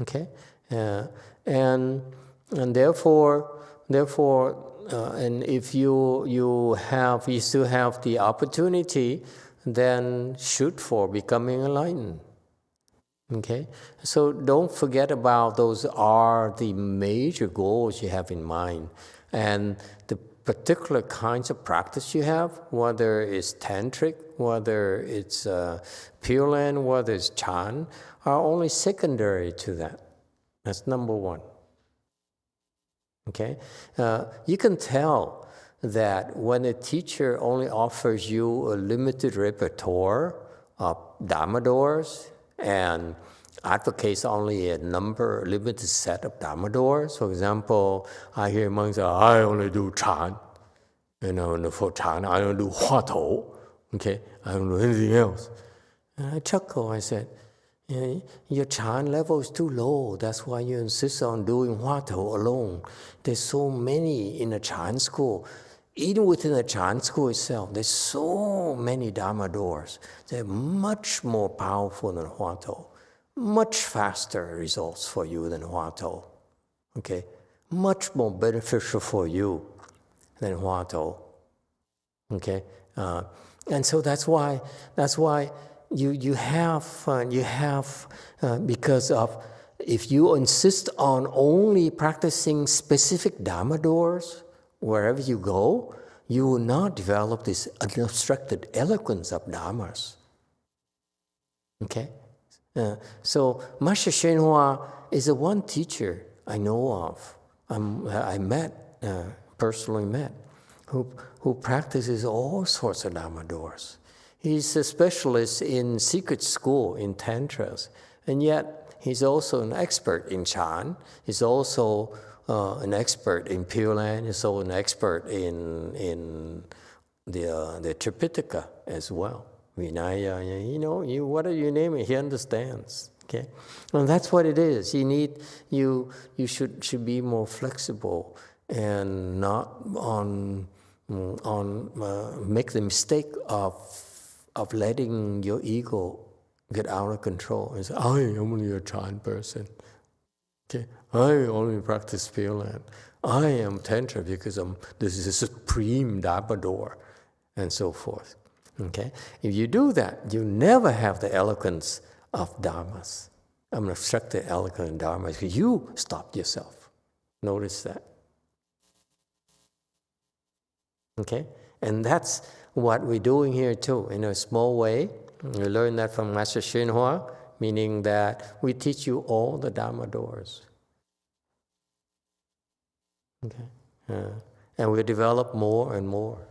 Okay, and therefore, and if you still have the opportunity, then shoot for becoming enlightened. Okay, so don't forget about those are the major goals you have in mind, and the particular kinds of practice you have, whether it's tantric, whether it's Pure Land, whether it's Chan, are only secondary to that. That's number one. Okay, you can tell that when a teacher only offers you a limited repertoire of Dharma doors and advocates only a limited set of Dharma doors. For example, I hear monks say, I only do Chan. And for Chan, I don't do Hua Tou. Okay, I don't do anything else. And I chuckle, I said, your Chan level is too low. That's why you insist on doing Hua Tou alone. There's so many in a Chan school. Even within the Chan school itself, there's so many Dharma doors. They're much more powerful than Hua Tou, much faster results for you than Hua Tou. Okay, much more beneficial for you than Hua Tou. Okay, and so that's why you have because of if you insist on only practicing specific Dharma doors. Wherever you go, you will not develop this unobstructed eloquence of Dharmas. Okay? So Master Shenhua is the one teacher I know of, I met, personally met, who practices all sorts of Dharma doors. He's a specialist in secret school, in Tantras, and yet he's also an expert in Chan. He's also an expert in Pure Land, is also an expert in the Tripitaka as well. Vinaya, whatever you name it, he understands. Okay, and that's what it is. You should be more flexible and not make the mistake of letting your ego get out of control and say, I am only a Chan person. Okay, I only practice Pure Land. I am Tantra because this is a supreme Dharma door, and so forth. Okay, if you do that, you never have the eloquence of Dharmas. Unobstructed eloquence of Dharmas because you stopped yourself. Notice that. Okay, and that's what we're doing here too, in a small way. We learn that from Master Shenhua, meaning that we teach you all the Dharma doors. Okay, and we develop more and more.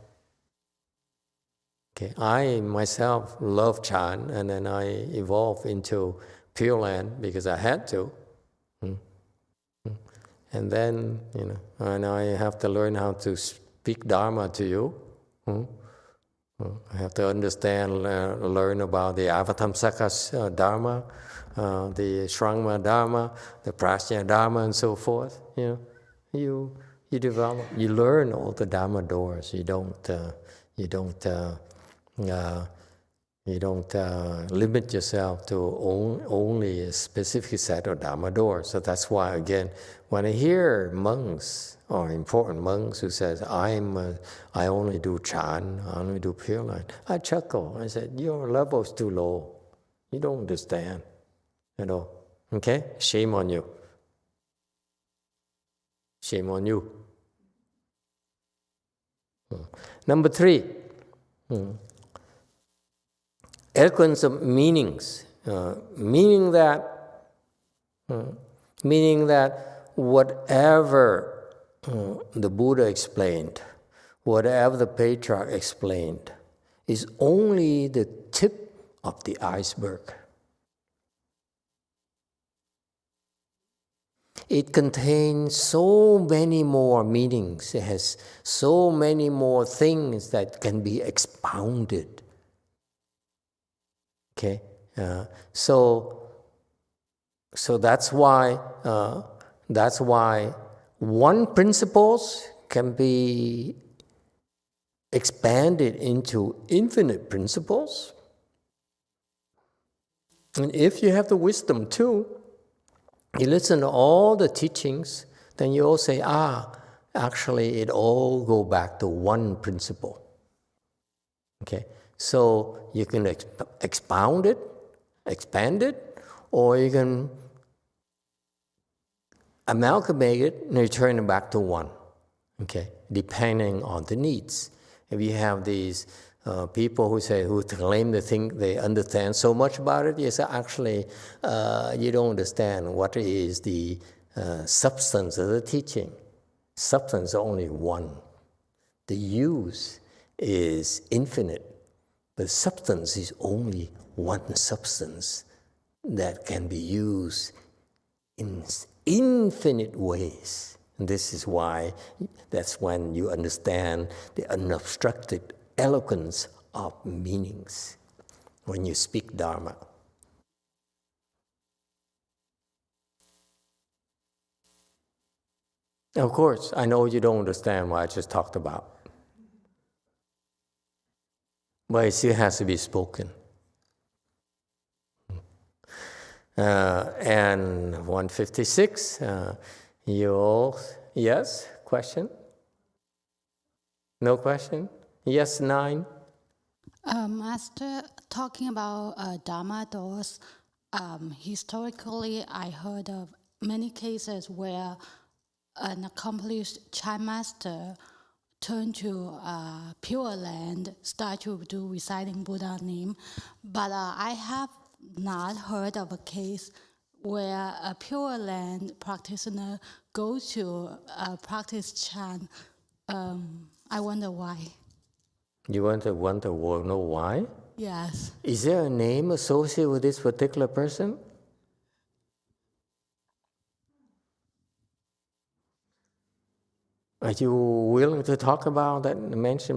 Okay, I myself love Chan, and then I evolved into Pure Land because I had to. And then, and I have to learn how to speak Dharma to you. I have to understand, learn about the Avatamsaka Dharma, the Shrangma Dharma, the Prajna Dharma, and so forth. You develop, you learn all the Dharma doors. You don't limit yourself to only a specific set of Dharma doors. So that's why, again, when I hear monks or important monks who says, I only do Chan, I only do Pure Land, I chuckle. I said, your level is too low. You don't understand at all. Okay? Shame on you. Shame on you. Number 3. Eloquence of meanings, meaning that whatever the Buddha explained, whatever the Patriarch explained, is only the tip of the iceberg. It contains so many more meanings. It has so many more things that can be expounded. Okay, so that's why one principles can be expanded into infinite principles. And if you have the wisdom too, you listen to all the teachings, then you all say, actually it all go back to one principle. Okay, so you can expound it, expand it, or you can amalgamate it and return it back to one. Okay, depending on the needs. If you have these people who claim they think they understand so much about it, yes, actually you don't understand what is the substance of the teaching. Substance is only one. The use is infinite, but substance is only one substance that can be used in infinite ways. And this is why, that's when you understand the unobstructed eloquence of meanings when you speak Dharma. Of course, I know you don't understand what I just talked about, but it still has to be spoken. And 156, yes, question? No question? Yes, 9? Master, talking about Dharma doors, historically I heard of many cases where an accomplished Chan master turned to Pure Land, start to do reciting Buddha name, but I have not heard of a case where a Pure Land practitioner goes to practice Chan. I wonder why. You want to know why? Yes. Is there a name associated with this particular person? Are you willing to talk about that,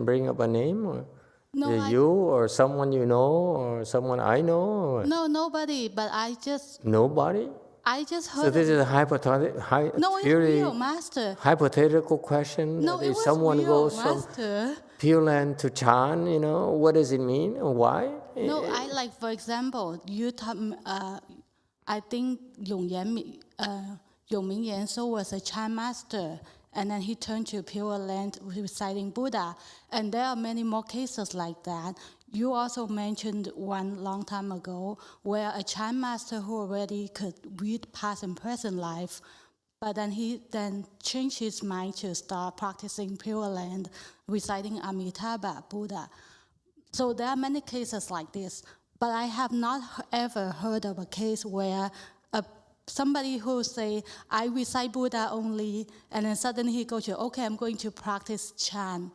bring up a name? Or No, you or someone you know or someone I know? Or No, nobody, but I just nobody? heard. So this is a No, it's real, Master. hypothetical question. No, That it if was someone real, goes Master. from Pure Land to Chan, what does it mean and why? No, I like, for example, I think Yongming So was a Chan master, and then he turned to Pure Land reciting Buddha. And there are many more cases like that. You also mentioned one long time ago where a Chan master who already could read past and present life, but then he changed his mind to start practicing Pure Land, reciting Amitabha Buddha. So there are many cases like this, but I have not ever heard of a case where somebody who say, I recite Buddha only, and then suddenly he goes to, okay, I'm going to practice Chan.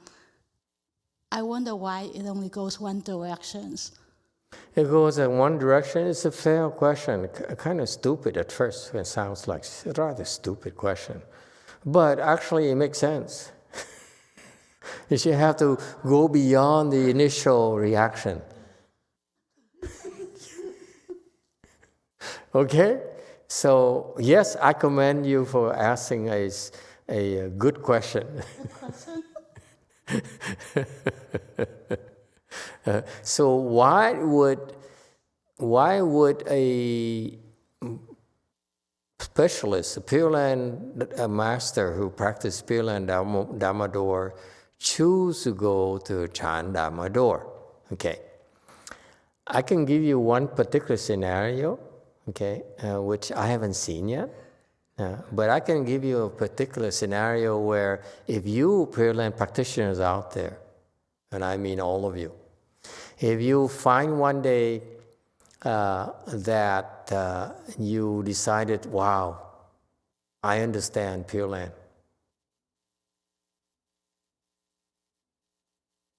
I wonder why it only goes one direction. It goes in one direction. It's a fair question. Kind of stupid at first. It sounds like a rather stupid question. But actually it makes sense. You should have to go beyond the initial reaction. Okay? So, yes, I commend you for asking a good question. So why would a specialist, a Pure Land master who practiced Pure Land Dharma door, choose to go to Chan Dharma door? Okay, I can give you one particular scenario, okay, which I haven't seen yet. But I can give you a particular scenario where if you Pure Land practitioners out there, and I mean all of you, if you find one day that you decided, wow, I understand Pure Land.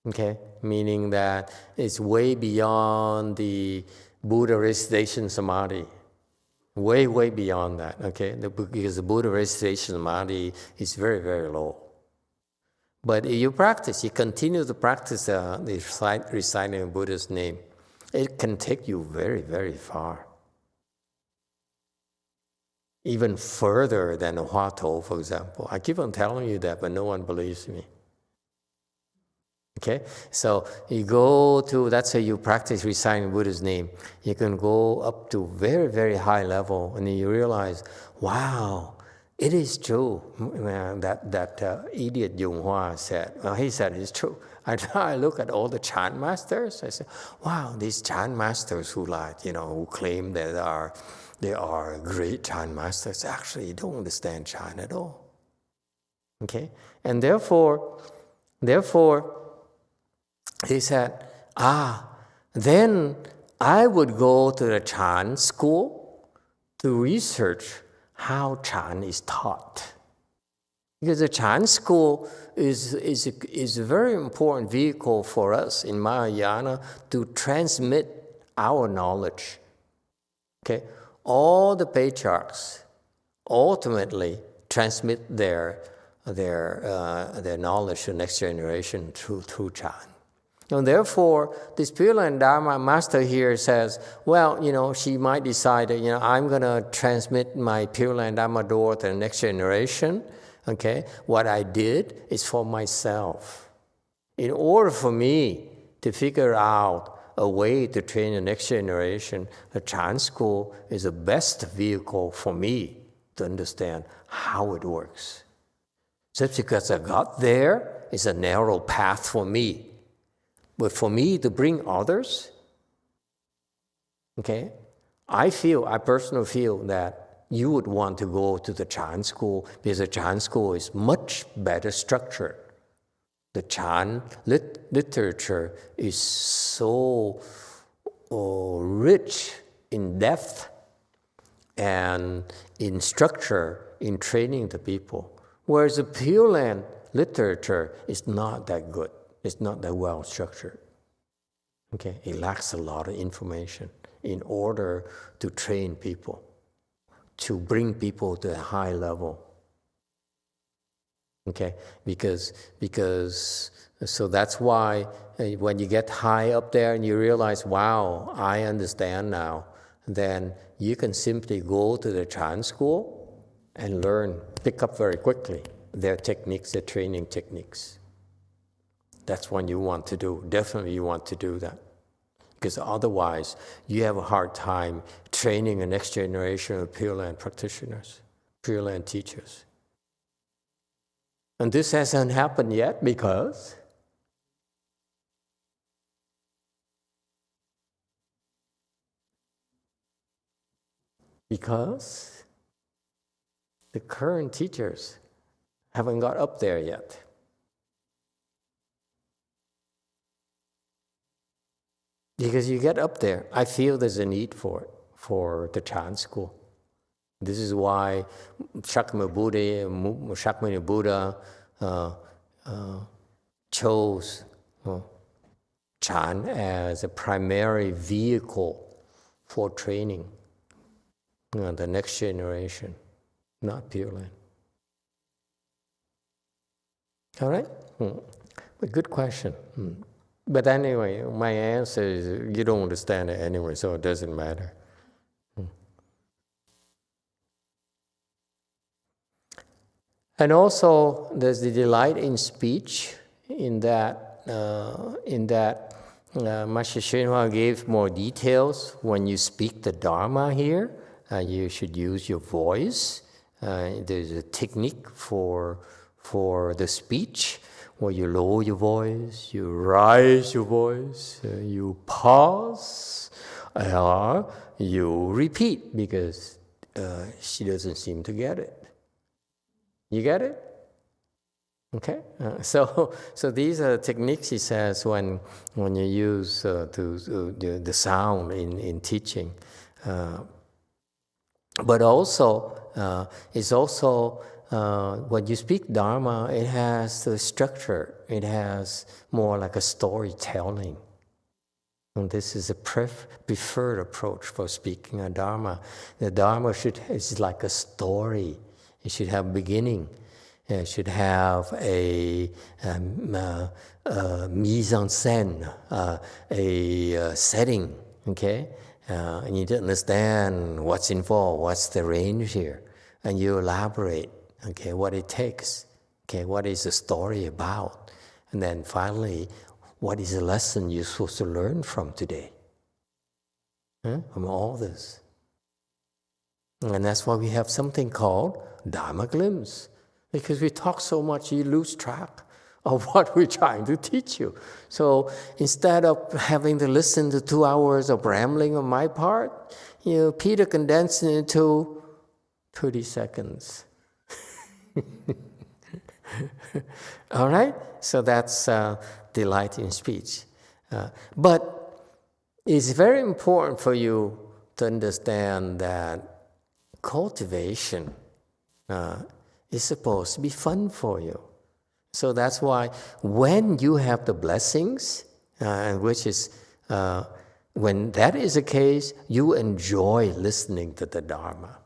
Okay, meaning that it's way beyond the Buddha recitation samadhi. Way, way beyond that, okay? Because the Buddha recitation samadhi is very, very low. But if you practice, you continue to practice the reciting of Buddha's name, it can take you very, very far. even further than the Huatou, for example. I keep on telling you that, but no one believes me. Okay, so you go to, that's how you practice reciting Buddha's name. You can go up to very, very high level, and then you realize, wow, it is true. That idiot YongHua said, well, he said it's true. I look at all the chant masters, I say, wow, these chant masters who who claim that they are great chant masters, actually don't understand chant at all. Okay, and therefore, he said, then I would go to the Chan school to research how Chan is taught. Because the Chan school is a very important vehicle for us in Mahayana to transmit our knowledge. Okay, all the patriarchs ultimately transmit their knowledge to the next generation through Chan. And therefore, this Pure Land Dharma master here says, well, she might decide that, I'm going to transmit my Pure Land Dharma door to the next generation. Okay, what I did is for myself. In order for me to figure out a way to train the next generation, the Chan school is the best vehicle for me to understand how it works. Just because I got there, it's a narrow path for me. But for me to bring others, okay, I personally feel that you would want to go to the Chan school because the Chan school is much better structured. The Chan literature is so rich in depth and in structure in training the people, whereas the Pure Land literature is not that good. It's not that well structured. Okay, it lacks a lot of information in order to train people, to bring people to a high level. Okay, because so that's why when you get high up there and you realize, wow, I understand now, then you can simply go to the Chan school and pick up very quickly their techniques, their training techniques. That's what you want to do. Definitely you want to do that. Because otherwise, you have a hard time training the next generation of Pure Land practitioners, Pure Land teachers. And this hasn't happened yet because the current teachers haven't got up there yet. Because you get up there, I feel there's a need for it, for the Chan school. This is why Shakyamuni Buddha chose Chan as a primary vehicle for training the next generation, not Pure Land. All right? But good question. But anyway, my answer is you don't understand it anyway, so it doesn't matter. And also, there's the delight in speech, in that Master Shenhua gave more details. When you speak the Dharma here, you should use your voice. There's a technique for the speech, where you lower your voice, you rise your voice, you pause, or you repeat, because she doesn't seem to get it. You get it? Okay. So these are techniques, he says, when you use the sound in teaching. But also, it's also when you speak Dharma, it has the structure. It has more like a storytelling. And this is a preferred approach for speaking a Dharma. The Dharma is like a story. It should have beginning. It should have a mise en scène, a setting. Okay, and you need to understand what's involved, what's the range here. and you elaborate, okay, what it takes, okay, what is the story about, and then finally, what is the lesson you're supposed to learn from today, from all this. And that's why we have something called Dharma glimpse, because we talk so much, you lose track of what we're trying to teach you. So instead of having to listen to 2 hours of rambling on my part, Peter condensed it into 30 seconds. All right? So that's delight in speech. But it's very important for you to understand that cultivation is supposed to be fun for you. So that's why when you have the blessings, which is, when that is the case, you enjoy listening to the Dharma.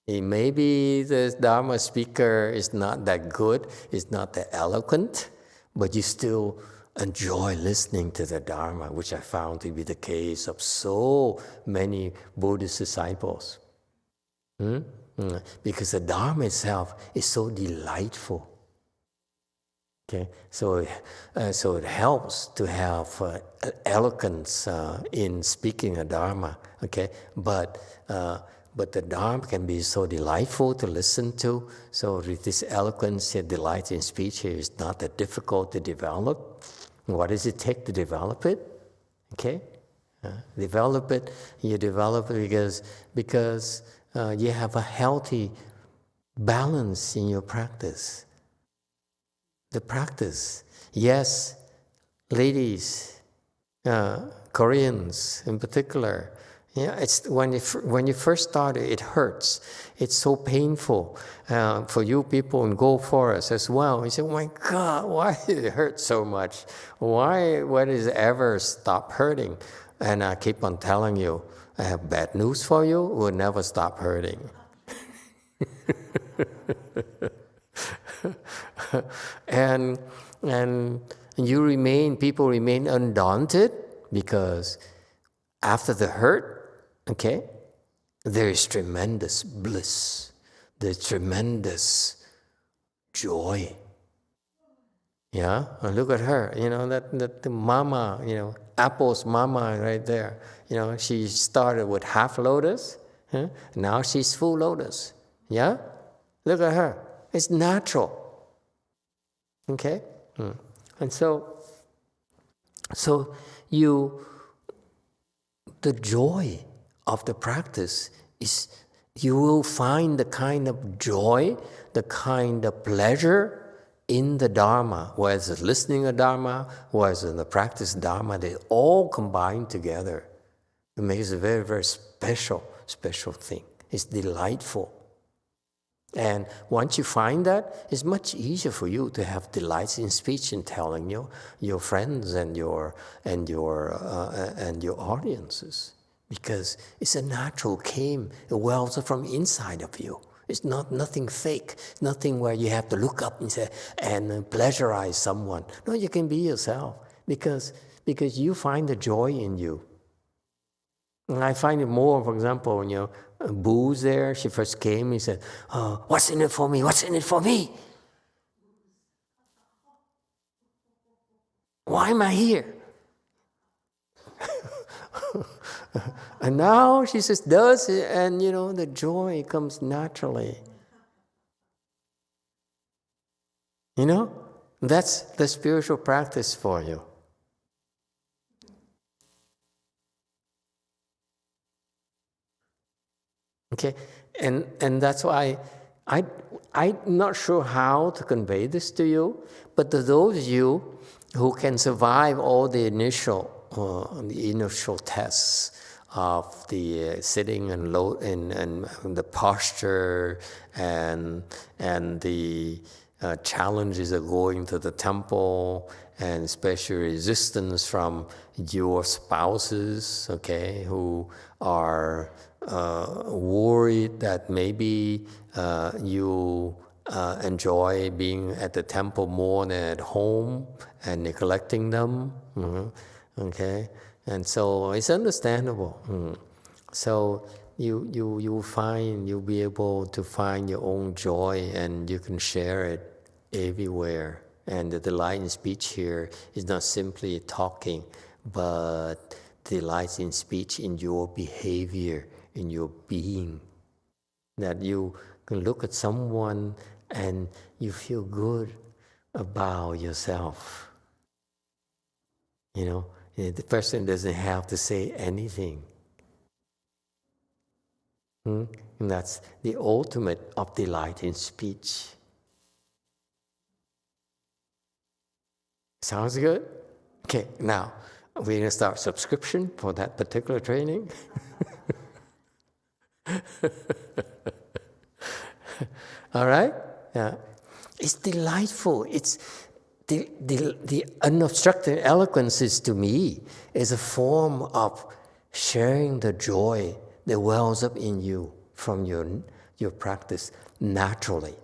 Maybe the Dharma speaker is not that good, is not that eloquent, but you still enjoy listening to the Dharma, which I found to be the case of so many Buddhist disciples. Because the Dharma itself is so delightful. Okay, so it helps to have eloquence in speaking a Dharma. Okay, but the Dharma can be so delightful to listen to. So this eloquence and delight in speech here is not that difficult to develop. What does it take to develop it? Okay, develop it. You develop it because you have a healthy balance in your practice. The practice, yes, ladies, Koreans in particular. Yeah, it's when you first start it hurts. It's so painful for you people in Gold Forest as well. You say, "Oh my God, why did it hurt so much? Why does it ever stop hurting?" And I keep on telling you, I have bad news for you. It will never stop hurting. and people remain undaunted because after the hurt, okay, there is tremendous bliss, there's tremendous joy. Yeah, and look at her, that the mama, Apple's mama right there. She started with half lotus, now she's full lotus. Yeah, look at her. It's natural. Okay, and so the joy of the practice is you will find the kind of joy, the kind of pleasure in the Dharma, whether it's listening to Dharma, whether it's in the practice of Dharma, they all combine together. It makes it a very, very special thing. It's delightful. And once you find that, it's much easier for you to have delights in speech and telling your friends and your audiences, because it's a natural it wells from inside of you. It's nothing fake, nothing where you have to look up and say and pleasurize someone. No, you can be yourself because you find the joy in you. And I find it more, for example, Boo's there. She first came. He said, "Oh, what's in it for me? What's in it for me? Why am I here?" And now she says, does it, and the joy comes naturally. That's the spiritual practice for you. Okay, and that's why I'm not sure how to convey this to you, but to those of you who can survive all the initial tests of the sitting and the posture and the challenges of going to the temple, and especially resistance from your spouses, okay, who are worried that maybe you enjoy being at the temple more than at home and neglecting them. Okay, and so it's understandable. So you'll be able to find your own joy, and you can share it everywhere. And the delight in speech here is not simply talking, but delight in speech in your behavior, in your being. That you can look at someone and you feel good about yourself. You know, the person doesn't have to say anything. And that's the ultimate of delight in speech. Sounds good? Okay, now we're going to start subscription for that particular training. All right? Yeah. It's delightful. It's the unobstructed eloquence is, to me, is a form of sharing the joy that wells up in you from your practice naturally.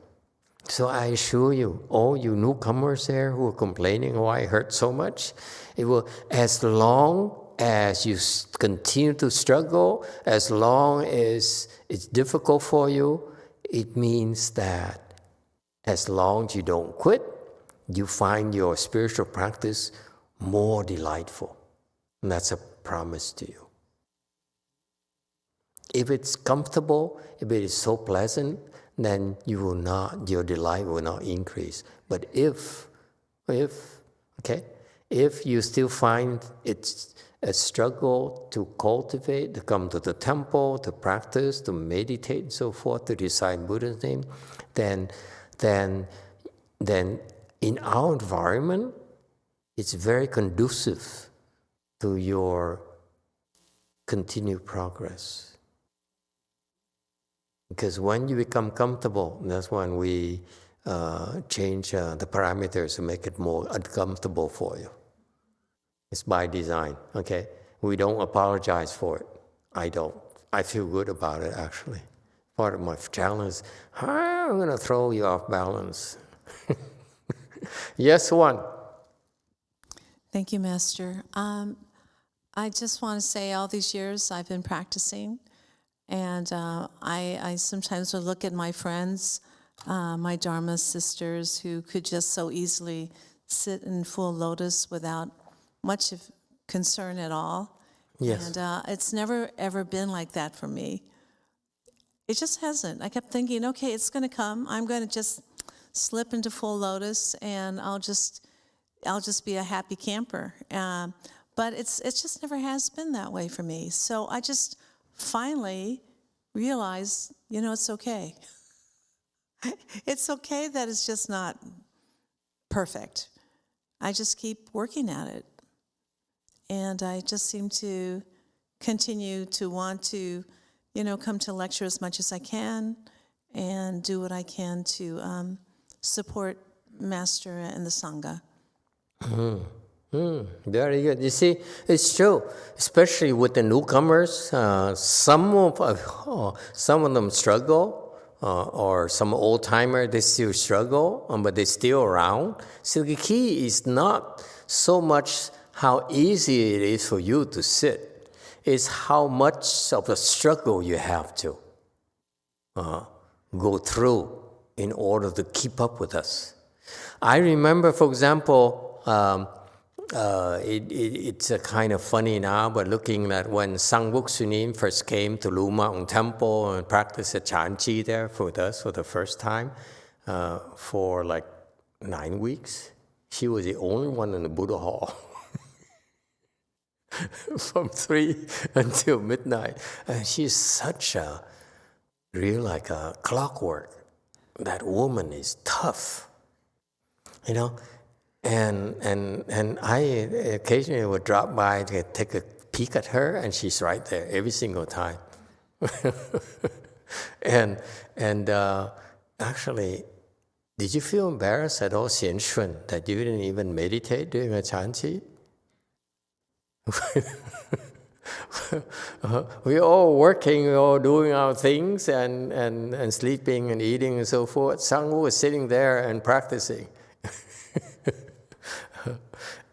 So I assure you, all you newcomers there who are complaining, oh, I hurt so much, it will, as long as you continue to struggle, as long as it's difficult for you, it means that as long as you don't quit, you find your spiritual practice more delightful. And that's a promise to you. If it's comfortable, if it is so pleasant, then your delight will not increase. But if you still find it's a struggle to cultivate, to come to the temple, to practice, to meditate and so forth, to recite Buddha's name, then in our environment, it's very conducive to your continued progress. Because when you become comfortable, that's when we change the parameters to make it more uncomfortable for you. It's by design, okay? We don't apologize for it. I don't. I feel good about it, actually. Part of my challenge is, I'm going to throw you off balance. Yes, one. Thank you, Master. I just want to say all these years I've been practicing, and I sometimes would look at my friends, my Dharma sisters, who could just so easily sit in full lotus without much of concern at all. Yes. And it's never, ever been like that for me. It just hasn't. I kept thinking, okay, it's going to come. I'm going to just slip into full lotus, and I'll just be a happy camper. But it's just never has been that way for me. So I just finally realized, it's okay. It's okay that it's just not perfect. I just keep working at it. And I just seem to continue to want to, come to lecture as much as I can and do what I can to support Master and the Sangha. Very good. You see, it's true, especially with the newcomers. Some of them struggle, or some old timer they still struggle, but they're still around. So the key is not so much how easy it is for you to sit; it's how much of a struggle you have to go through in order to keep up with us. I remember, for example, it's a kind of funny now, but looking at when Sangbuk Sunim first came to Lu Mountain Temple and practiced a Chanchi there for us for the first time for like 9 weeks. She was the only one in the Buddha Hall from 3 until midnight. And she's such a real like a clockwork. That woman is tough, And I occasionally would drop by to take a peek at her, and she's right there every single time. and actually, did you feel embarrassed at all, Xian Shun, that you didn't even meditate during a Chanchi? We're all working, we're all doing our things and sleeping and eating and so forth. Sangwoo was sitting there and practicing.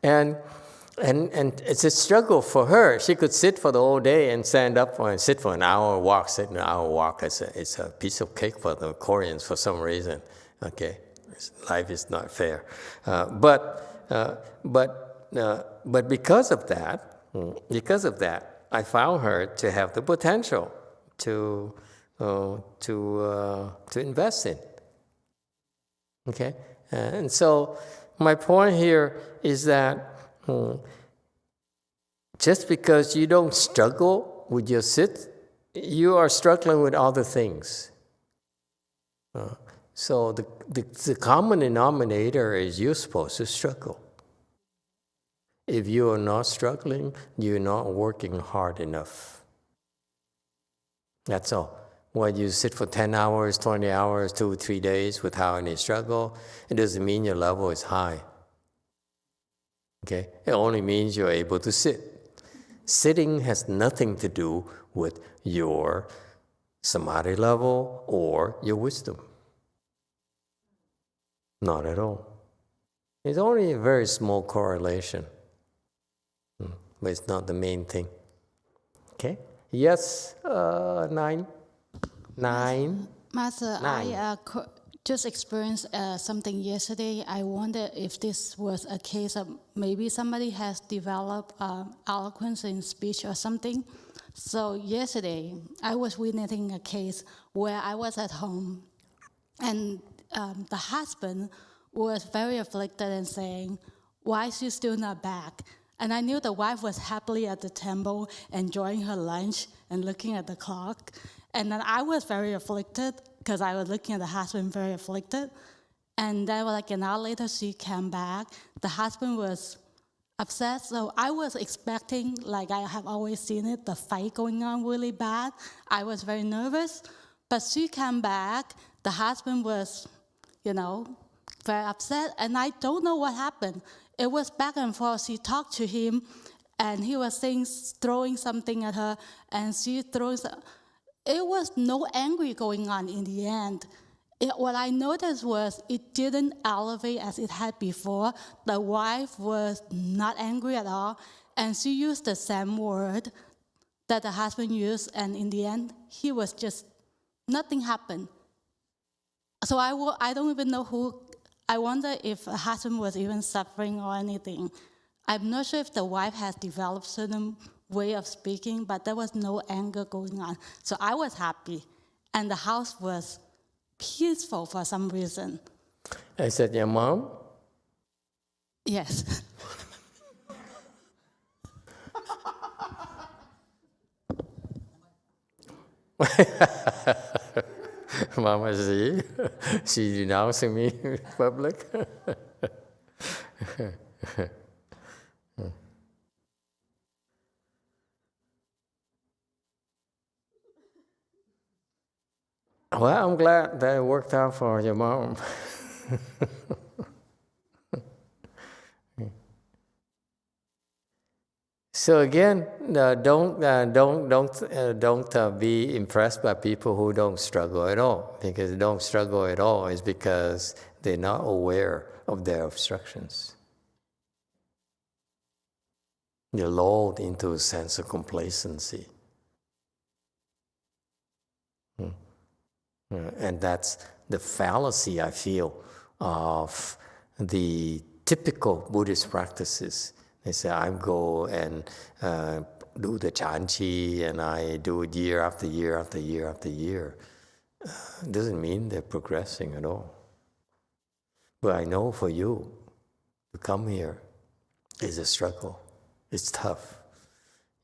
And And it's a struggle for her. She could sit for the whole day and stand up and sit for an hour, walk, sit an hour, walk. It's a piece of cake for the Koreans for some reason. Okay, life is not fair. But because of that, I found her to have the potential to invest in. Okay, and so my point here is that just because you don't struggle with your sit, you are struggling with other things. So the common denominator is you're supposed to struggle. If you are not struggling, you're not working hard enough. That's all. When you sit for 10 hours, 20 hours, 2 or 3 days without any struggle, it doesn't mean your level is high. Okay? It only means you're able to sit. Sitting has nothing to do with your samadhi level or your wisdom. Not at all. It's only a very small correlation. But it's not the main thing. Okay? Yes, 9. Master, I just experienced something yesterday. I wonder if this was a case of maybe somebody has developed eloquence in speech or something. So yesterday, I was witnessing a case where I was at home, and the husband was very afflicted and saying, "Why is she still not back?" And I knew the wife was happily at the temple, enjoying her lunch and looking at the clock. And then I was very afflicted because I was looking at the husband very afflicted. And then like an hour later, she came back. The husband was upset. So I was expecting, like I have always seen it, the fight going on really bad. I was very nervous. But she came back. The husband was, very upset. And I don't know what happened. It was back and forth. She talked to him, and he was throwing something at her, and she throws. It was no angry going on in the end. What I noticed was it didn't elevate as it had before. The wife was not angry at all, and she used the same word that the husband used, and in the end, he was just, nothing happened. So I don't even know who. I wonder if the husband was even suffering or anything. I'm not sure if the wife has developed certain way of speaking, but there was no anger going on. So I was happy, and the house was peaceful for some reason. I said, your mom? Yes. Mama, she denouncing me in public. Well, I'm glad that it worked out for your mom. So again, don't be impressed by people who don't struggle at all. Because they don't struggle at all is because they're not aware of their obstructions. They're lulled into a sense of complacency. And that's the fallacy, I feel, of the typical Buddhist practices. They say, I go and do the chanchi, and I do it year after year after year after year. It doesn't mean they're progressing at all. But I know for you, to come here is a struggle. It's tough.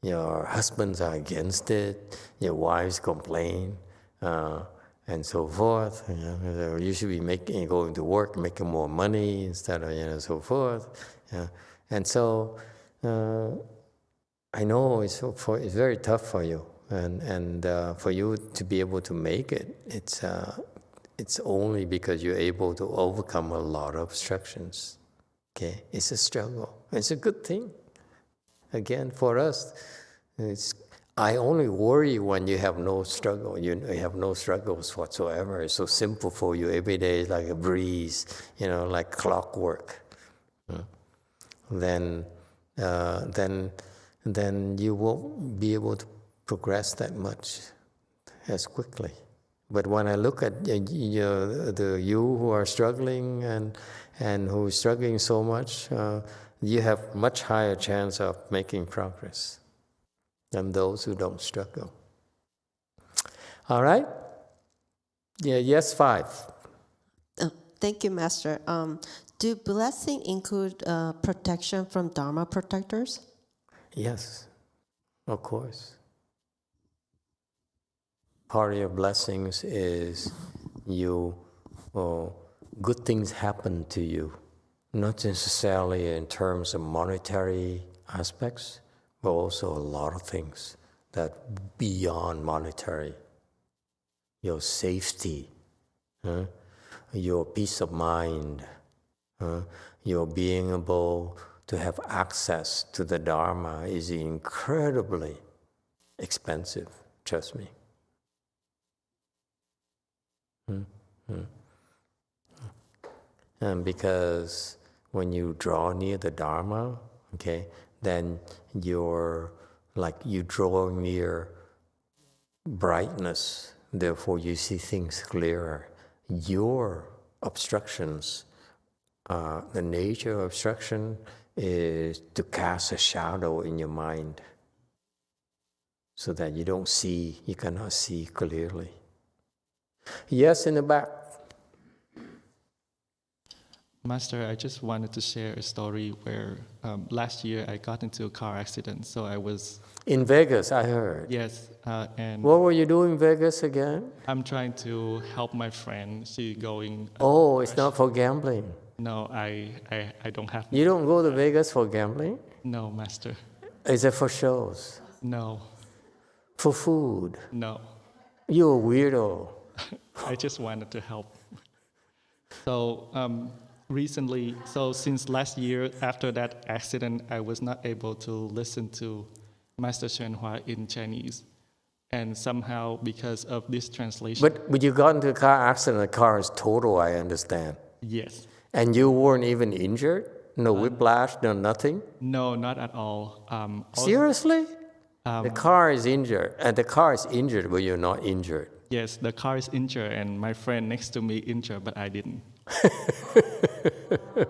Your husbands are against it. Your wives complain, and so forth. You should be going to work, making more money instead of so forth. And so I know it's very tough for you, and for you to be able to make it, it's only because you're able to overcome a lot of obstructions. Okay, it's a struggle. It's a good thing. Again, for us, I only worry when you have no struggle. You have no struggles whatsoever. It's so simple for you. Every day is like a breeze, like clockwork. Then then you won't be able to progress that much as quickly. But when I look at you who are struggling and who is struggling so much, you have much higher chance of making progress than those who don't struggle. All right? Yeah, yes, 5. Thank you, Master. Do blessing include protection from Dharma protectors? Yes, of course. Part of your blessings is good things happen to you, not necessarily in terms of monetary aspects, but also a lot of things that beyond monetary. Your safety, your peace of mind, your being able to have access to the Dharma is incredibly expensive, trust me. And because when you draw near the Dharma, okay, then you're like you draw near brightness, therefore you see things clearer. Your obstructions, the nature of obstruction is to cast a shadow in your mind so that you cannot see clearly. Yes, in the back. Master, I just wanted to share a story where last year I got into a car accident. So I was... In Vegas, I heard. Yes. And what were you doing in Vegas again? I'm trying to help my friend. She going... it's not for gambling. No, I don't have... You don't go to Vegas for gambling? No, Master. Is it for shows? No. For food? No. You're a weirdo. I just wanted to help. So recently, since last year, after that accident, I was not able to listen to Master YongHua in Chinese. And somehow, because of this translation... But when you got into a car accident, the car is total, I understand. Yes. And you weren't even injured? No whiplash, no nothing? No, not at all. Seriously? The car is injured. And the car is injured, but you're not injured. Yes, the car is injured, and my friend next to me injured, but I didn't.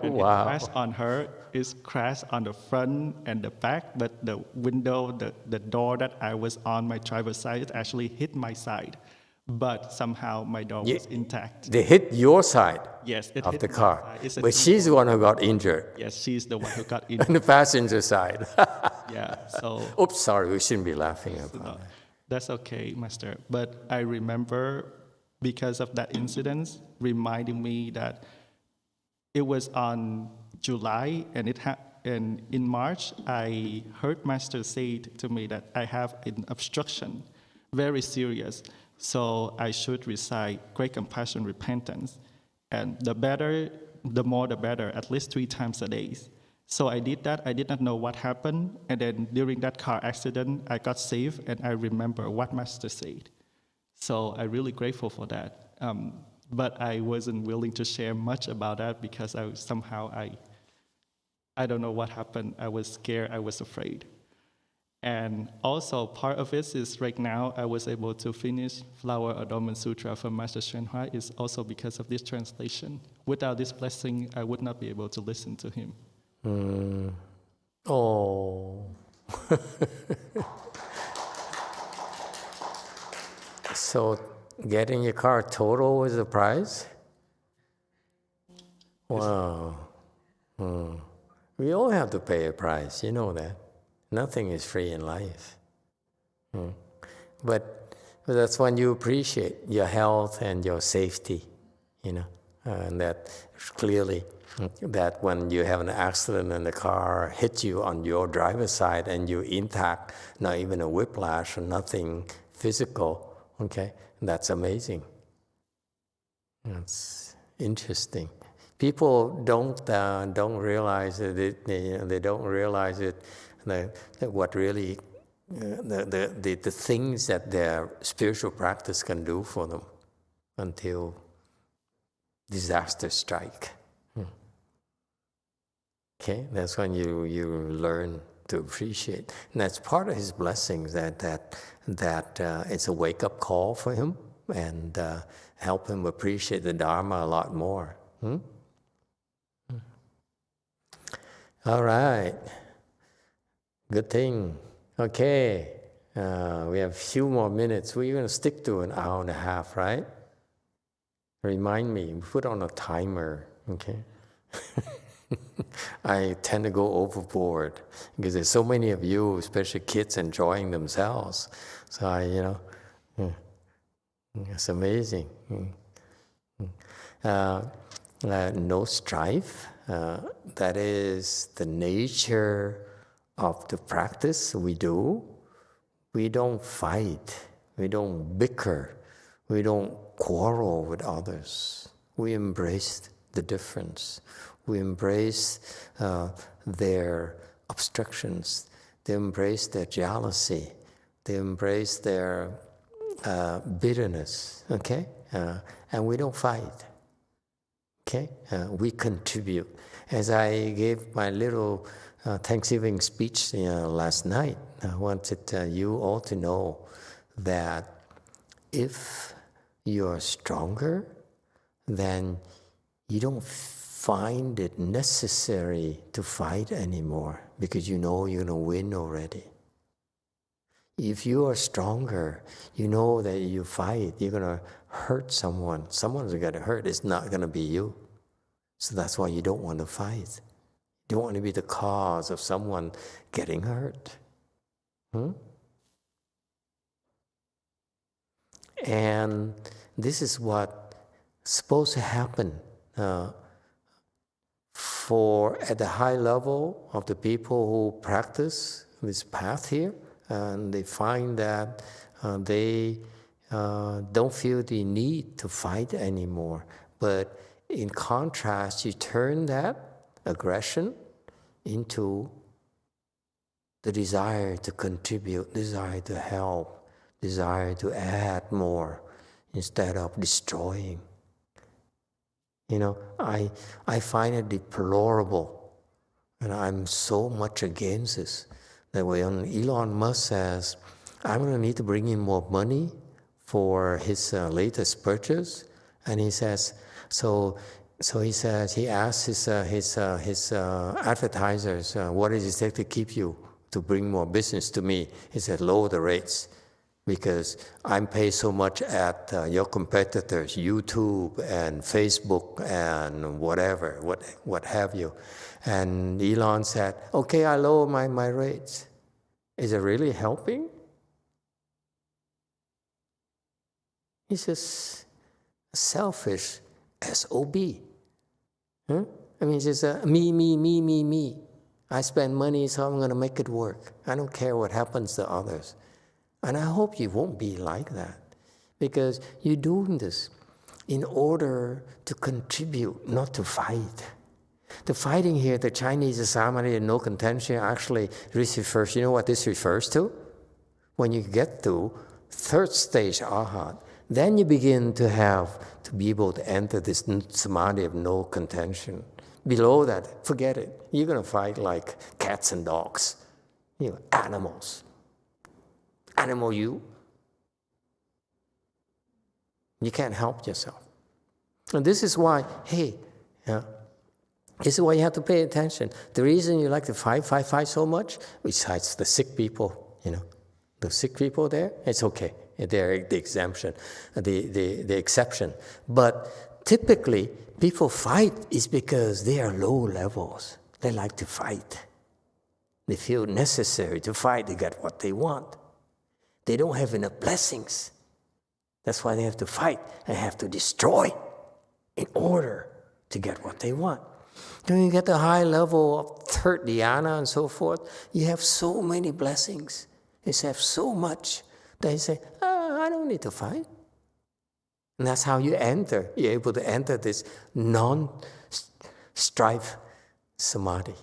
And wow. It crashed on her. It crashed on the front and the back, but the window, the door that I was on my driver's side, it actually hit my side. But somehow my door was intact. They hit your side of the car. But But she's the one who got injured. Yes, she's the one who got injured. On the passenger side. Yeah, so... Oops, sorry, we shouldn't be laughing about it. That's okay, Master. But I remember, because of that incident, reminding me that it was on July, and and in March, I heard Master say to me that I have an obstruction, very serious. So I should recite Great Compassion Repentance. And the more the better, at least 3 times a day. So I did that. I did not know what happened. And then during that car accident, I got saved, and I remember what Master said. So I'm really grateful for that. But I wasn't willing to share much about that because I don't know what happened. I was scared. I was afraid. And also part of it is right now I was able to finish Flower Adornment Sutra from Master YongHua is also because of this translation. Without this blessing, I would not be able to listen to him. Oh. So getting your car total was the prize? Wow. We all have to pay a price, you know that. Nothing is free in life. But that's when you appreciate your health and your safety, you know. And that clearly, that when you have an accident and the car hits you on your driver's side and you're intact, not even a whiplash or nothing physical, okay, that's amazing. That's interesting. People don't realize it. They don't realize it. That what really the things that their spiritual practice can do for them until disaster strike. Okay, that's when you learn to appreciate. And that's part of his blessings, that it's a wake-up call for him and help him appreciate the Dharma a lot more. All right. Good thing. Okay. We have a few more minutes. We're going to stick to an hour and a half, right? Remind me, put on a timer, okay? I tend to go overboard because there's so many of you, especially kids, enjoying themselves. So it's amazing. No strife. That is the nature of the practice we do. We don't fight. We don't bicker. We don't quarrel with others. We embrace the difference. We embrace their obstructions. They embrace their jealousy. They embrace their bitterness. Okay, and we don't fight. Okay, we contribute. As I gave my little Thanksgiving speech last night, I wanted you all to know that if you're stronger, then you don't find it necessary to fight anymore because you know you're going to win already. If you are stronger, you know that you fight, you're going to hurt someone. Someone's going to get hurt. It's not going to be you. So that's why you don't want to fight. You don't want to be the cause of someone getting hurt. And this is what's supposed to happen at the high level of the people who practice this path here, and they find that they don't feel the need to fight anymore. But in contrast, you turn that aggression into the desire to contribute, desire to help, desire to add more instead of destroying. You know, I find it deplorable, and I'm so much against this, that when Elon Musk says, I'm going to need to bring in more money for his latest purchase, and he says, so he says, he asks his advertisers, what does it take to keep you, to bring more business to me? He said, lower the rates, because I'm paid so much at your competitors, YouTube and Facebook and whatever, what have you. And Elon said, okay, I lower my rates. Is it really helping? He's just selfish SOB. Huh? I mean, it's just me. I spend money, so I'm going to make it work. I don't care what happens to others. And I hope you won't be like that, because you're doing this in order to contribute, not to fight. The fighting here, the Chinese samadhi and no contention, actually refers, you know what this refers to? When you get to third stage arhat, then you begin to be able to enter this samadhi of no contention. Below that, forget it. You're going to fight like cats and dogs, animals. Animal you can't help yourself. And this is why, this is why you have to pay attention. The reason you like to fight so much, besides the sick people, the sick people there, it's okay. They're the exemption, the exception. But typically, people fight is because they are low levels. They like to fight. They feel necessary to fight to get what they want. They don't have enough blessings. That's why they have to fight and have to destroy in order to get what they want. When you get the high level of third dhyana and so forth, you have so many blessings. You have so much that you say, I don't need to fight. And that's how you enter. You're able to enter this non-strife samadhi.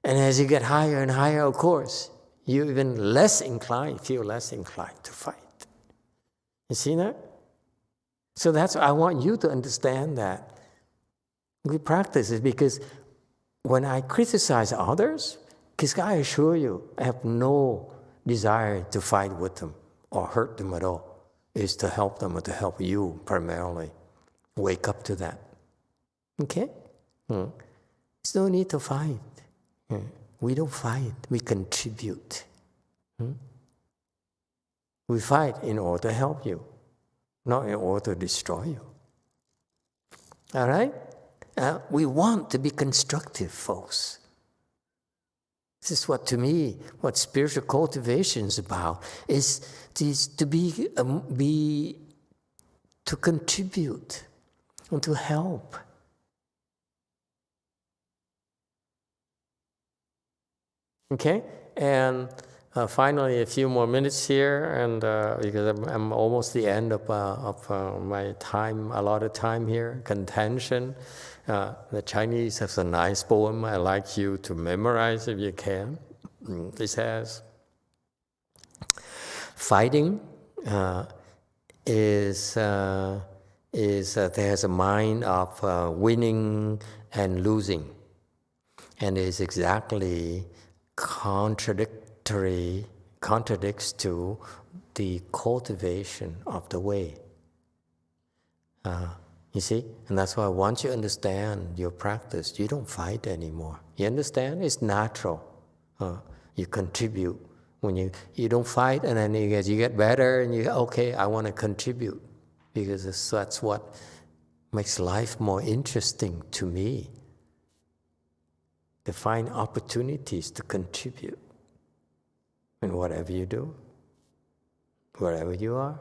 And as you get higher and higher, of course, you feel less inclined to fight. You see that? So I want you to understand that. We practice it because when I criticize others, because I assure you, I have no desire to fight with them or hurt them at all. It's to help them or to help you primarily. Wake up to that. Okay? There's no need to fight. We don't fight, we contribute. We fight in order to help you, not in order to destroy you. All right? We want to be constructive, folks. This is what, to me, what spiritual cultivation is about, is to to contribute and to help. Okay? And finally, a few more minutes here, and because I'm almost the end of my time, allotted time here, contention. The Chinese has a nice poem I'd like you to memorize if you can. It says, fighting is there's a mind of winning and losing, and is exactly contradicts to the cultivation of the way. You see? And that's why once you understand your practice, you don't fight anymore. You understand? It's natural. You contribute. When you don't fight, and then you get better, and you, okay, I want to contribute. Because that's what makes life more interesting to me. To find opportunities to contribute in whatever you do, wherever you are.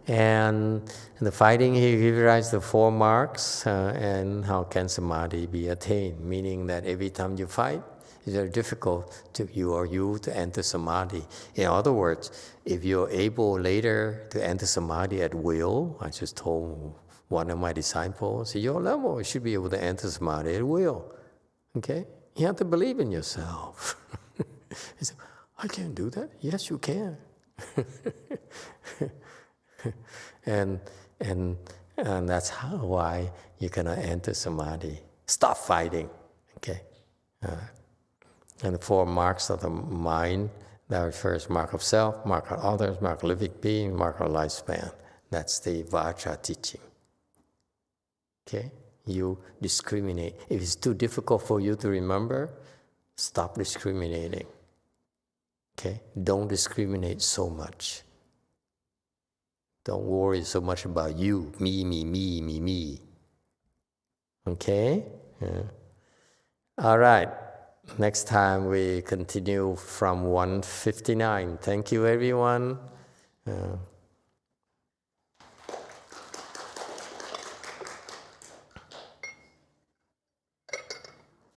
And the fighting, he gives the 4 marks, and how can samadhi be attained? Meaning that every time you fight, it's very difficult to you to enter samadhi. In other words, if you're able later to enter samadhi at will, I just told one of my disciples, at your level, you should be able to enter samadhi at will. Okay? You have to believe in yourself. He said, I can't do that. Yes, you can. and that's why you cannot enter samadhi. Stop fighting. Okay? And the 4 marks of the mind, that refers mark of self, mark of others, mark of living being, mark of lifespan. That's the Vajra teaching. Okay? You discriminate. If it's too difficult for you to remember, stop discriminating. Okay? Don't discriminate so much. Don't worry so much about you, me. Okay? Yeah. All right. Next time we continue from 159. Thank you, everyone.